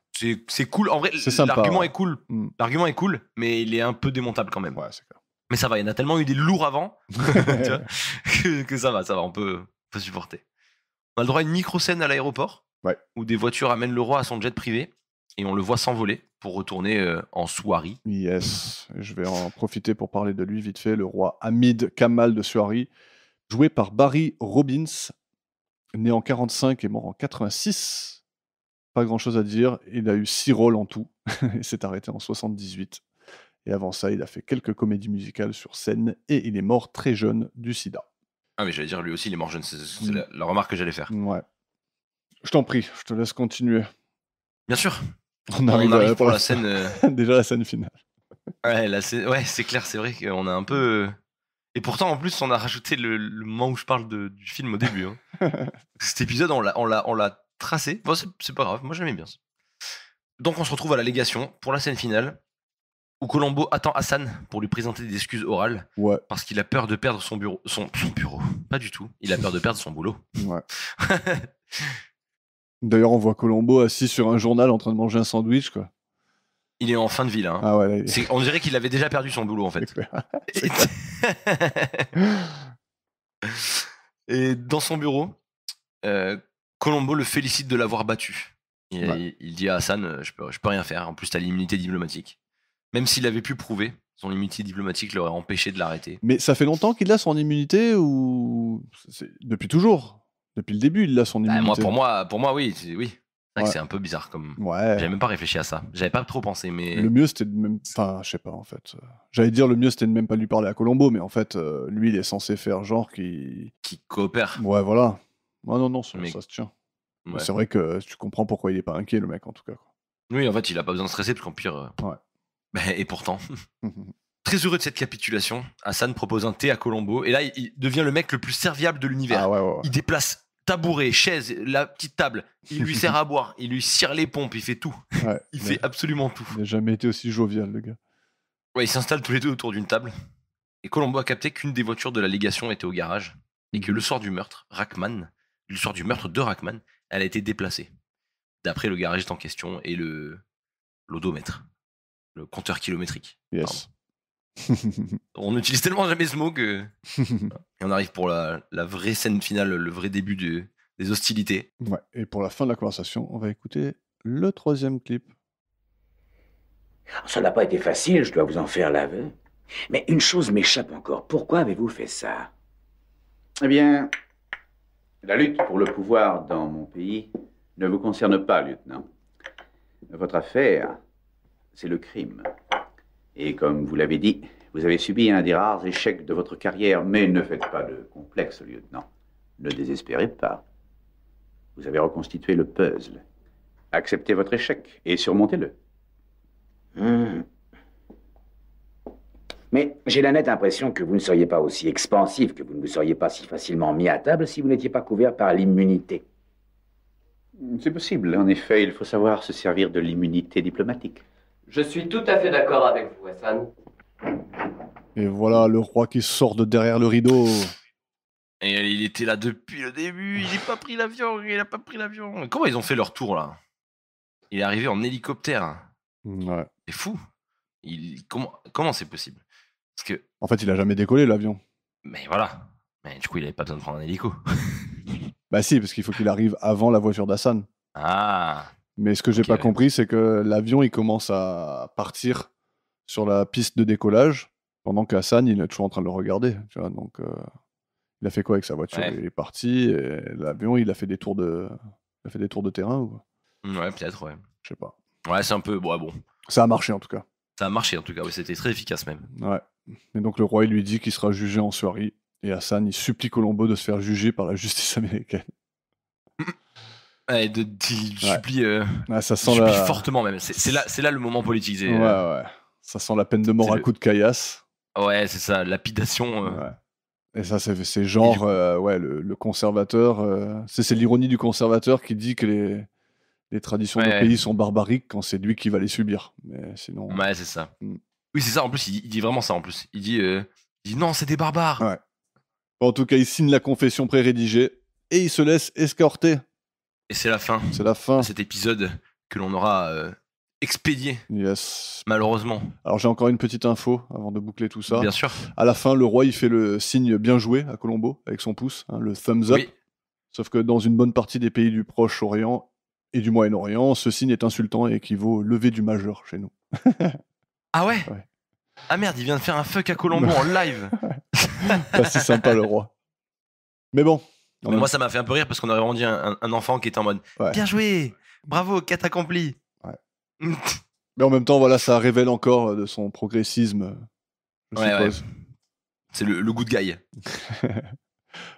c'est cool. En vrai, C'est sympa, l'argument ouais. est cool. Mm. L'argument est cool, mais il est un peu démontable quand même. Ouais, c'est clair. Mais ça va, il y en a tellement eu des lourds avant tu vois, que ça va, on peut supporter. On a le droit à une micro-scène à l'aéroport Ouais. où des voitures amènent le roi à son jet privé et on le voit s'envoler pour retourner en Souari. Yes, je vais en profiter pour parler de lui vite fait, le roi Hamid Kamal de Souari, joué par Barry Robbins, né en 45 et mort en 86. Pas grand chose à dire, il a eu 6 rôles en tout, il s'est arrêté en 78. Et avant ça, il a fait quelques comédies musicales sur scène et il est mort très jeune du sida. Ah mais j'allais dire, lui aussi il est mort jeune, c'est la remarque que j'allais faire. Ouais. Je t'en prie, je te laisse continuer. Bien sûr, On on arrive pour la fin. scène... Déjà la scène finale. Ouais, c'est clair, c'est vrai qu'on a un peu... Et pourtant, en plus, on a rajouté le moment où je parle du film au début. Hein. Cet épisode, on l'a tracé. Bon, c'est pas grave, moi j'aimais bien ça. Donc on se retrouve à la légation pour la scène finale, où Colombo attend Hassan pour lui présenter des excuses orales, Ouais, parce qu'il a peur de perdre son bureau. Son bureau, pas du tout. Il a peur de perdre son boulot. ouais. D'ailleurs, on voit Colombo assis sur un journal en train de manger un sandwich, quoi. Il est en fin de vie là. Hein. Ah ouais, là, il est... On dirait qu'il avait déjà perdu son boulot en fait. C'est clair. Et dans son bureau, Colombo le félicite de l'avoir battu. Il dit à Hassan, je peux rien faire, en plus t'as l'immunité diplomatique. Même s'il avait pu prouver, son immunité diplomatique l'aurait empêché de l'arrêter. Mais ça fait longtemps qu'il a son immunité ou... Depuis toujours. Depuis le début, il a son immunité. Bah, pour moi oui. C'est vrai Ouais. que c'est un peu bizarre comme... Ouais. J'avais même pas réfléchi à ça. J'avais pas trop pensé, mais... Le mieux, c'était de même... Enfin, je sais pas, en fait. J'allais dire, le mieux, c'était de même pas lui parler à Colombo, mais en fait, lui, il est censé faire genre qu'il... Qui coopère. Ouais, voilà. Ouais, non, ça, Mais- ça se tient. Ouais. C'est vrai que tu comprends pourquoi il est pas inquiet, le mec, en tout cas. Quoi. Oui, en fait, il a pas besoin de stresser, parce qu'en pire... Ouais. Et pourtant... Très heureux de cette capitulation, Hassan propose un thé à Colombo, et là, il devient le mec le plus serviable de l'univers. Ah ouais. Il déplace tabouret, chaise, la petite table, il lui sert à boire, il lui cire les pompes, il fait tout. Ouais. Il fait absolument tout. Il n'a jamais été aussi jovial, le gars. Ouais, ils s'installent tous les deux autour d'une table, et Colombo a capté qu'une des voitures de la légation était au garage, et que le soir du meurtre de Rachman, elle a été déplacée, d'après le garagiste en question et l'odomètre, le compteur kilométrique. Yes. On n'utilise tellement jamais ce mot que... Et on arrive pour la vraie scène finale, le vrai début des hostilités. Ouais. Et pour la fin de la conversation, on va écouter le 3e clip. Ça n'a pas été facile, je dois vous en faire l'aveu. Mais une chose m'échappe encore. Pourquoi avez-vous fait ça? Eh bien, la lutte pour le pouvoir dans mon pays ne vous concerne pas, lieutenant. Votre affaire, c'est le crime. Et comme vous l'avez dit, vous avez subi un des rares échecs de votre carrière, mais ne faites pas de complexe, lieutenant. Ne désespérez pas. Vous avez reconstitué le puzzle. Acceptez votre échec et surmontez-le. Mais j'ai la nette impression que vous ne seriez pas aussi expansif, que vous ne vous seriez pas si facilement mis à table si vous n'étiez pas couvert par l'immunité. C'est possible. En effet, il faut savoir se servir de l'immunité diplomatique. Je suis tout à fait d'accord avec vous, Hassan. Et voilà le roi qui sort de derrière le rideau. Et il était là depuis le début, il n'a pas pris l'avion. Comment ils ont fait leur tour là? Il est arrivé en hélicoptère. Ouais. C'est fou. Comment c'est possible? Parce que... En fait, il a jamais décollé, l'avion. Mais voilà. Mais du coup, il avait pas besoin de prendre un hélico. Bah si, parce qu'il faut qu'il arrive avant la voiture d'Hassan. Ah. Mais ce que j'ai Ok, pas ouais. compris, c'est que l'avion, il commence à partir sur la piste de décollage, pendant qu'Hassan, il est toujours en train de le regarder. Tu vois, donc, il a fait quoi avec sa voiture? Ouais. Il est parti, et l'avion, il a fait des tours de terrain ou... Ouais, peut-être, ouais. Je sais pas. Ouais, c'est un peu. Bon. Ça a marché en tout cas. Ça a marché en tout cas, oui, c'était très efficace même. Ouais. Et donc le roi il lui dit qu'il sera jugé en soirée. Et Hassan il supplie Colombo de se faire juger par la justice américaine. Ouais, il supplie, Ouais, ça il sent supplie la... fortement même. C'est là le moment politique. Ouais. Ça sent la peine de mort c'est à le- coup de caillasse. Ouais, c'est ça, lapidation. Ouais. Et ça, c'est genre, le conservateur. C'est l'ironie du conservateur qui dit que les traditions de Ouais. pays sont barbariques quand c'est lui qui va les subir. Mais sinon. Ouais, c'est ça. Mm. Oui, c'est ça. En plus, il dit vraiment ça. En plus, il dit non, c'est des barbares. Ouais. Bon, en tout cas, il signe la confession pré-rédigée et il se laisse escorter. Et c'est la fin C'est la fin. de cet épisode que l'on aura expédié, Yes. malheureusement. Alors j'ai encore une petite info avant de boucler tout ça. Bien sûr. À la fin, le roi il fait le signe bien joué à Colombo avec son pouce, hein, le thumbs up. Oui. Sauf que dans une bonne partie des pays du Proche-Orient et du Moyen-Orient, ce signe est insultant et équivaut au lever du majeur chez nous. Ah ouais, Ouais. Ah merde, il vient de faire un fuck à Colombo en live. Pas si sympa le roi. Mais bon. Mais moi, ça m'a fait un peu rire parce qu'on aurait vraiment dit un enfant qui était en mode Ouais. bien joué, bravo, quête accomplie. Ouais. Mais en même temps, voilà, ça révèle encore de son progressisme, je Ouais, suppose. C'est le good guy.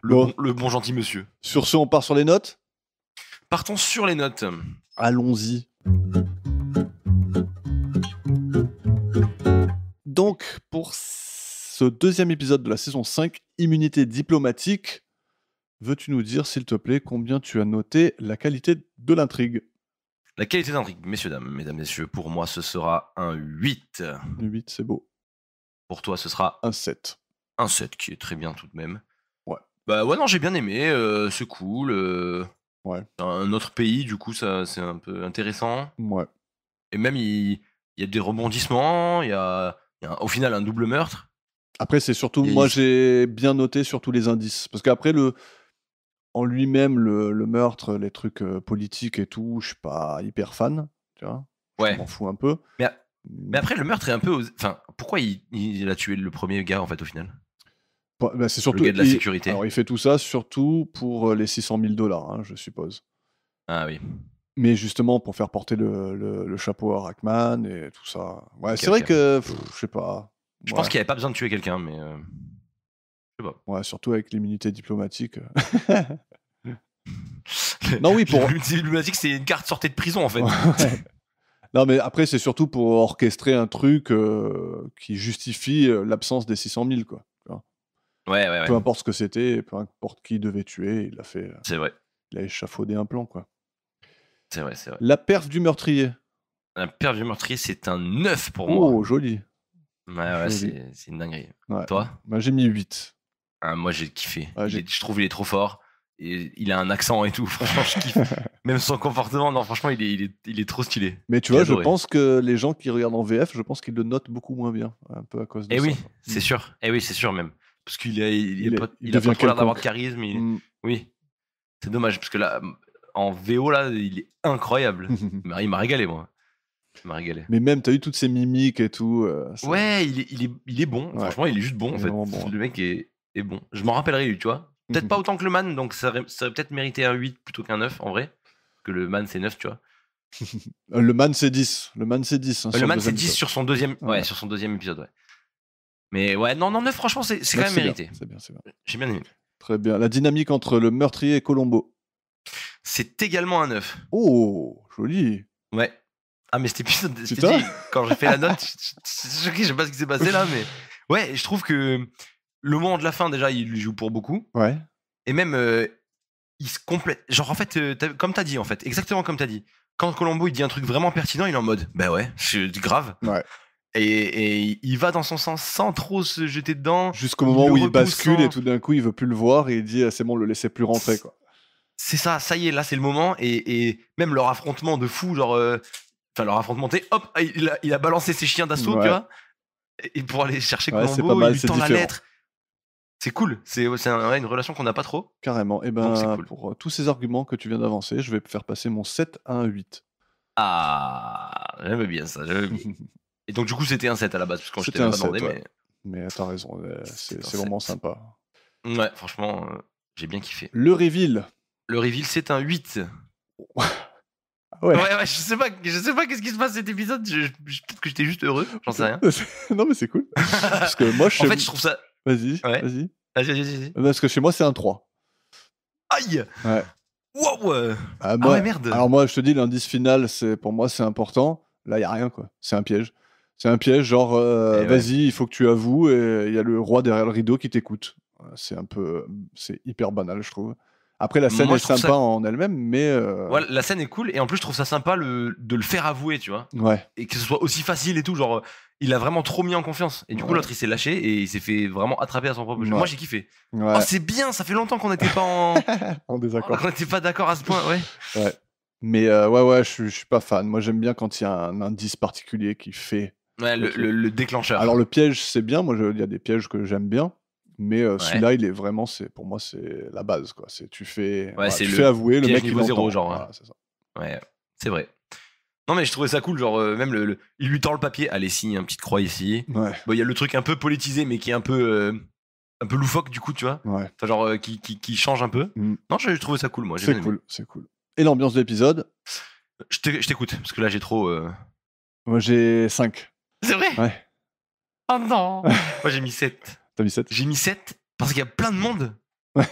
Bon. Le bon gentil monsieur. Sur ce, on part sur les notes. Partons sur les notes. Allons-y. Donc, pour ce deuxième épisode de la saison 5, Immunité diplomatique, veux-tu nous dire, s'il te plaît, combien tu as noté la qualité de l'intrigue? La qualité d'intrigue, mesdames, messieurs, pour moi, ce sera un 8. 8, c'est beau. Pour toi, ce sera Un 7. un 7, qui est très bien tout de même. Ouais. Bah ouais, non, j'ai bien aimé, c'est cool. Ouais. Un autre pays, du coup, ça, c'est un peu intéressant. Ouais. Et même, il y a des rebondissements, il y a au final un double meurtre. Après, c'est surtout, Et moi j'ai bien noté surtout les indices. Parce qu'après, en lui-même, le meurtre, les trucs politiques et tout, je suis pas hyper fan. Tu vois, Ouais. je m'en fous un peu. Mais après, le meurtre est un peu. Enfin, pourquoi il a tué le premier gars, en fait, au final? Bah, c'est surtout, Le gars de la sécurité. Alors, il fait tout ça surtout pour les $600 000, hein, je suppose. Ah oui. Mais justement, pour faire porter le chapeau à Rackman et tout ça. Ouais, Ok, c'est vrai ok. que, je sais pas. Je Ouais. pense qu'il n'y avait pas besoin de tuer quelqu'un, mais. Je sais pas. Ouais, surtout avec l'immunité diplomatique. Non, oui, pour. L'unité diplomatique, c'est une carte sortie de prison, en fait. Ouais. Non, mais après, c'est surtout pour orchestrer un truc qui justifie l'absence des 600 000, quoi. Tu vois. Ouais. Peu importe ce que c'était, peu importe qui devait tuer, il a fait. C'est vrai. Il a échafaudé un plan, quoi. C'est vrai. La perf du meurtrier. Un père du meurtrier, c'est un 9 pour moi. Oh, joli. Ouais, joli. c'est une dinguerie. Ouais. Toi? Bah, j'ai mis 8. Ah, moi, j'ai kiffé. Ouais, Je trouve il est trop fort. Et il a un accent et tout. Franchement, je kiffe. Même son comportement, non, franchement, il est trop stylé. Mais tu J'ai vois, je adoré. pense que les gens qui regardent en VF, je pense qu'ils le notent beaucoup moins bien. Un peu à cause de Eh ça. oui, quoi. c'est sûr. Eh oui, c'est sûr même. Parce qu'il a Il pas devient trop l'air d'avoir quelconque. de charisme. Mm. Oui. C'est dommage. Parce que là, en VO, là, il est incroyable. Il m'a régalé, moi. Il m'a régalé. Mais même, t'as eu toutes ces mimiques et tout. Ouais, il est bon. Ouais. Franchement, il est juste bon, Il en est fait. vraiment bon, Le mec est bon. Je m'en rappellerai, lui, tu vois. Peut-être pas autant que le man, donc ça aurait peut-être mérité un 8 plutôt qu'un 9, en vrai. Parce que le man, c'est 9, tu vois. Le man, c'est 10. Le man, c'est 10. Hein, Le sur man, deuxième c'est 10 épisode. sur son deuxième... Ouais. Ouais, sur son deuxième épisode, ouais. Mais ouais, non, 9, franchement, c'est quand même bien, mérité. C'est bien. J'ai bien aimé. Très bien. La dynamique entre le meurtrier et Colombo. C'est également un 9. Oh, joli. Ouais. Ah, mais cet épisode, je t'ai Putain. dit, quand j'ai fait la note, je sais pas ce qui s'est passé là, mais ouais, je trouve que le moment de la fin, déjà, il lui joue pour beaucoup. Ouais. Et même, il se complète. Genre, en fait, comme t'as dit, en fait, exactement comme t'as dit. Quand Colombo, il dit un truc vraiment pertinent, il est en mode, bah ouais, c'est grave. Ouais. Et il va dans son sens sans trop se jeter dedans. Jusqu'au moment où il repousse bascule sans- et tout d'un coup, il veut plus le voir et il dit c'est bon, le laissez plus rentrer, quoi. C'est ça y est, là, c'est le moment. Et même leur affrontement de fou, genre. Enfin, leur affrontement, hop, il a balancé ses chiens d'assaut, Ouais. tu vois. Et pour aller chercher Ouais, Colombo, c'est pas mal, il lui c'est tend la différent. lettre. C'est cool. C'est une relation qu'on n'a pas trop. Carrément. Et Donc, c'est ben, cool. pour tous ces arguments que tu viens d'avancer, je vais faire passer mon 7 à un 8. Ah, j'aime bien ça, j'aime bien. Et donc, du coup, c'était un 7 à la base, parce que je C'était t'ai un pas demandé, 7, ouais. Mais t'as raison, C'est un c'est vraiment 7. sympa. mais. Ouais, franchement, j'ai bien kiffé. Le reveal. Le reveal, c'est un 8. Ouais. Ouais, je sais pas qu'est-ce qui se passe cet épisode. Peut-être que j'étais juste heureux, j'en sais rien. Non, mais c'est cool. Parce que moi, En fait, je trouve ça. Vas-y, Ouais. vas-y. Vas-y. Parce que chez moi, c'est un 3. Aïe. Ouais. Wow. Ah, ouais, merde. Alors moi, je te dis, l'indice final, pour moi, c'est important. Là, il n'y a rien, quoi. C'est un piège. C'est un piège, genre, ouais. vas-y, il faut que tu avoues, et il y a le roi derrière le rideau qui t'écoute. C'est hyper banal, je trouve. Après, la scène Moi, est je trouve sympa en elle-même, mais... Ouais, la scène est cool et en plus je trouve ça sympa de le faire avouer, tu vois. Ouais. Et que ce soit aussi facile et tout, genre il a vraiment trop mis en confiance. Et du coup Ouais. l'autre il s'est lâché et il s'est fait vraiment attraper à son propre jeu. Ouais. Moi j'ai kiffé. Ouais. Oh c'est bien, ça fait longtemps qu'on n'était pas En désaccord. qu'on n'était pas d'accord à ce point, ouais. Ouais. Mais ouais, je suis pas fan. Moi, j'aime bien quand il y a un indice particulier qui fait... Ouais, le déclencheur. Alors, le piège, c'est bien. Moi, il y a des pièges que j'aime bien. Mais celui-là, il est vraiment, pour moi, c'est la base, quoi. Tu fais avouer, le piège mec, niveau il zéro, entend. genre. Voilà, c'est ça. Ouais, c'est vrai. Non mais je trouvais ça cool, genre même il lui tend le papier, allez signe une petite croix ici. Ouais. Bon, il y a le truc un peu politisé mais qui est un peu loufoque du coup, tu vois. Ouais. Enfin, genre qui change un peu. Mm. Non, je trouvais ça cool, moi. C'est cool, c'est cool. Et l'ambiance de l'épisode? Je t'écoute, parce que là j'ai trop. Moi, j'ai 5. C'est vrai? Ouais. Oh non. Moi j'ai mis 7. T'as mis 7? J'ai mis 7 parce qu'il y a plein de monde. Il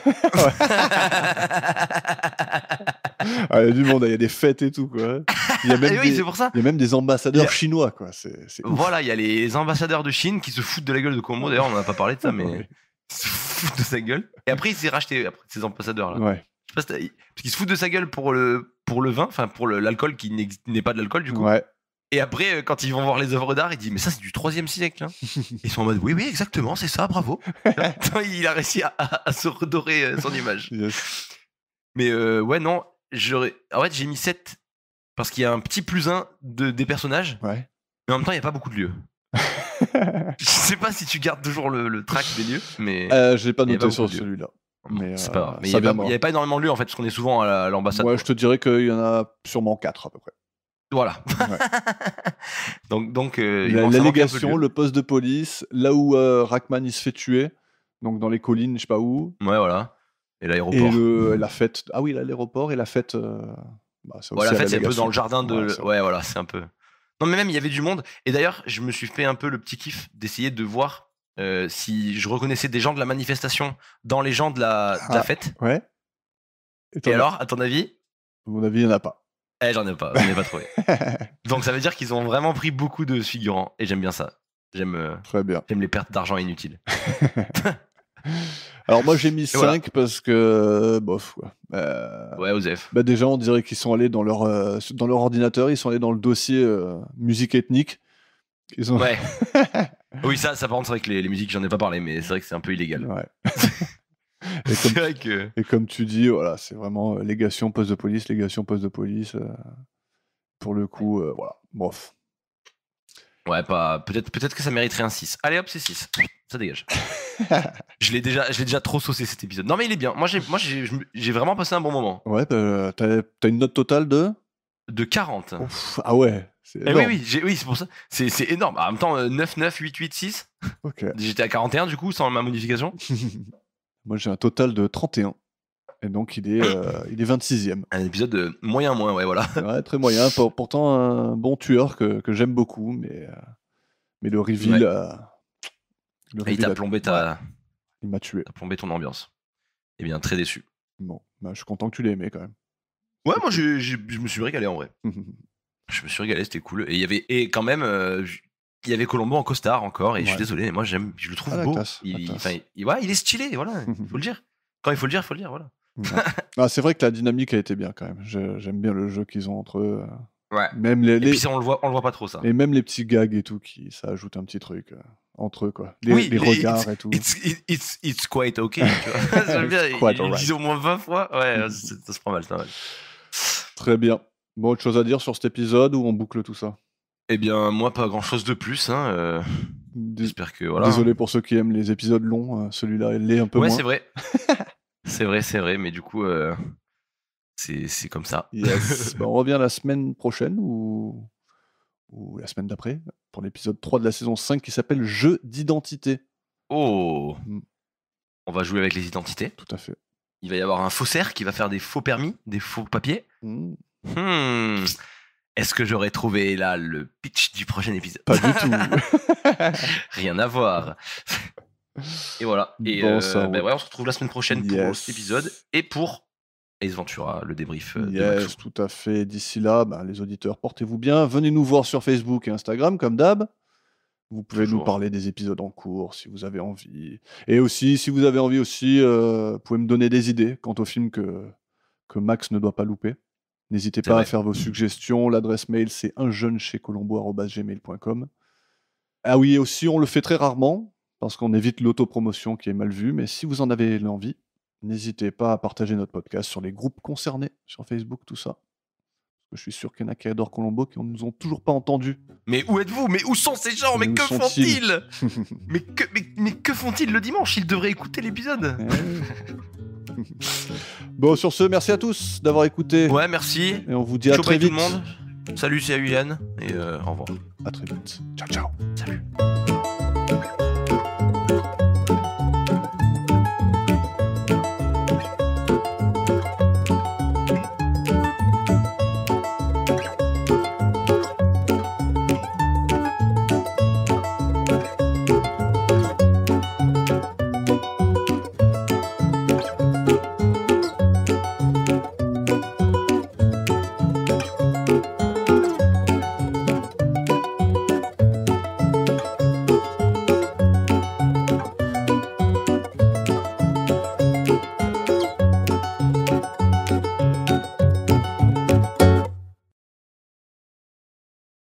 y a du monde, il y a des fêtes et tout, quoi. Il y a même, oui, c'est pour ça. Il y a même des ambassadeurs chinois, quoi. C'est ouf. Voilà, il y a les ambassadeurs de Chine qui se foutent de la gueule de Colombo. D'ailleurs, on n'a pas parlé de ça, mais Ouais. ils se foutent de sa gueule. Et après, il s'est racheté, ces ambassadeurs-là. Ouais. Je sais pas parce qu'ils se foutent de sa guelle pour le vin, enfin pour l'alcool qui n'est pas de l'alcool du coup. Ouais. Et après, quand ils vont voir les œuvres d'art, ils disent mais ça c'est du 3e siècle. Hein. Ils sont en mode oui exactement, c'est ça, bravo. Il a réussi à se redorer son image. Yes. Mais ouais non, en fait j'ai mis 7 parce qu'il y a un petit +1 des personnages. Ouais. Mais en même temps il n'y a pas beaucoup de lieux. Je sais pas si tu gardes toujours le track des lieux, mais je l'ai pas il y a noté pas sur beaucoup de lieux. celui-là. Mais c'est pas grave. Mais il ça n'y viendra. avait pas énormément de lieux en fait, parce qu'on est souvent à l'ambassade. Ouais, quoi. je te dirais qu'il y en a sûrement 4 à peu près. Voilà. Ouais. donc La légation, le poste de police, là où Rackman il se fait tuer, donc dans les collines, je sais pas où. Ouais, voilà. Et l'aéroport. Et la fête. Ah oui, l'aéroport et la fête. Ça Ouais, la aussi, fête, c'est un peu légation. dans le jardin de. Ouais, Ouais, voilà, c'est un peu. Non, mais même, il y avait du monde. Et d'ailleurs, je me suis fait un peu le petit kiff d'essayer de voir si je reconnaissais des gens de la manifestation dans les gens de la fête. Ouais. Et alors, à ton avis? À mon avis, il n'y en a pas. J'en ai pas trouvé. Donc, ça veut dire qu'ils ont vraiment pris beaucoup de figurants. Et j'aime bien ça. Très bien. J'aime les pertes d'argent inutiles. Alors, moi, j'ai mis 5 voilà. parce que. Bof, quoi. Ouais, Osef. Déjà, on dirait qu'ils sont allés dans leur ordinateur, ils sont allés dans le dossier musique ethnique. Ils ont... Ouais. Oui, ça par contre, c'est vrai que les musiques, j'en ai pas parlé, mais c'est vrai que c'est un peu illégal. Ouais. C'est vrai que. Et comme tu dis, voilà, c'est vraiment légation, poste de police, légation, poste de police. Pour le coup, voilà. Bof. Ouais, peut-être que ça mériterait un 6. Allez hop, c'est 6. Ça dégage. Je l'ai déjà trop saucé cet épisode. Non mais il est bien. Moi j'ai vraiment passé un bon moment. Ouais, t'as une note totale de 40. Ouf, ah ouais, c'est Et énorme. oui, c'est pour ça. C'est énorme. En même temps, 9, 9, 8, 8, 6. Ok. J'étais à 41 du coup, sans ma modification. Moi, j'ai un total de 31. Et donc, il est 26e. Un épisode moyen, ouais, voilà. Ouais, très moyen. Pourtant, un bon tueur que j'aime beaucoup, mais le reveal... Ouais. Et il t'a plombé il m'a tué. T'as plombé ton ambiance. Eh bien, très déçu. Bon, je suis content que tu l'aies aimé, quand même. Ouais, moi, je me suis régalé, en vrai. Je me suis régalé, c'était cool. Et quand même... il y avait Colombo en costard encore, et je suis désolé, mais moi je le trouve beau. Il est stylé, voilà, il faut le dire. Quand il faut le dire, voilà. C'est vrai que la dynamique a été bien quand même. J'aime bien le jeu qu'ils ont entre eux. Ouais. Même et puis ça, on le voit pas trop ça. Et même les petits gags et tout, ça ajoute un petit truc entre eux, quoi. Les regards et tout. It's quite okay. J'aime bien, ils disent au moins 20 fois. Ouais, ça se prend mal, Très bien. Bon, autre chose à dire sur cet épisode ou on boucle tout ça? Eh bien, moi, pas grand chose de plus. Hein, j'espère que voilà. Désolé pour ceux qui aiment les épisodes longs. Celui-là, il l'est un peu moins. Ouais, c'est vrai. c'est vrai, mais du coup, c'est comme ça. Yes. On revient la semaine prochaine ou la semaine d'après pour l'épisode 3 de la saison 5 qui s'appelle Jeu d'identité. Oh. On va jouer avec les identités. Tout à fait. Il va y avoir un faussaire qui va faire des faux permis, des faux papiers. Est-ce que j'aurais trouvé là le pitch du prochain épisode? Pas du tout. Rien à voir. Et voilà. Et Bon, on se retrouve la semaine prochaine pour cet épisode et pour Ace Ventura, le débrief de Maxou. Tout à fait. D'ici là, les auditeurs, portez-vous bien. Venez nous voir sur Facebook et Instagram, comme d'hab. Vous pouvez nous parler des épisodes en cours si vous avez envie. Et aussi, si vous avez envie aussi, vous pouvez me donner des idées quant au film que Max ne doit pas louper. N'hésitez pas à faire vos suggestions. L'adresse mail, c'est unjeunechecolombo@gmail.com. Ah oui, et aussi, on le fait très rarement, parce qu'on évite l'autopromotion qui est mal vue. Mais si vous en avez l'envie, n'hésitez pas à partager notre podcast sur les groupes concernés, sur Facebook, tout ça. Je suis sûr qu'il y en a qui adorent Colombo, qui ne nous ont toujours pas entendus. Mais où êtes-vous? Mais où sont ces gens? Mais que font-ils? mais que font-ils le dimanche? Ils devraient écouter l'épisode. Bon, sur ce, merci à tous d'avoir écouté. Ouais, merci. Et on vous dit à très vite. Tout le monde. Salut, c'est Yann. Et au revoir. À très vite. Ciao, ciao. Salut.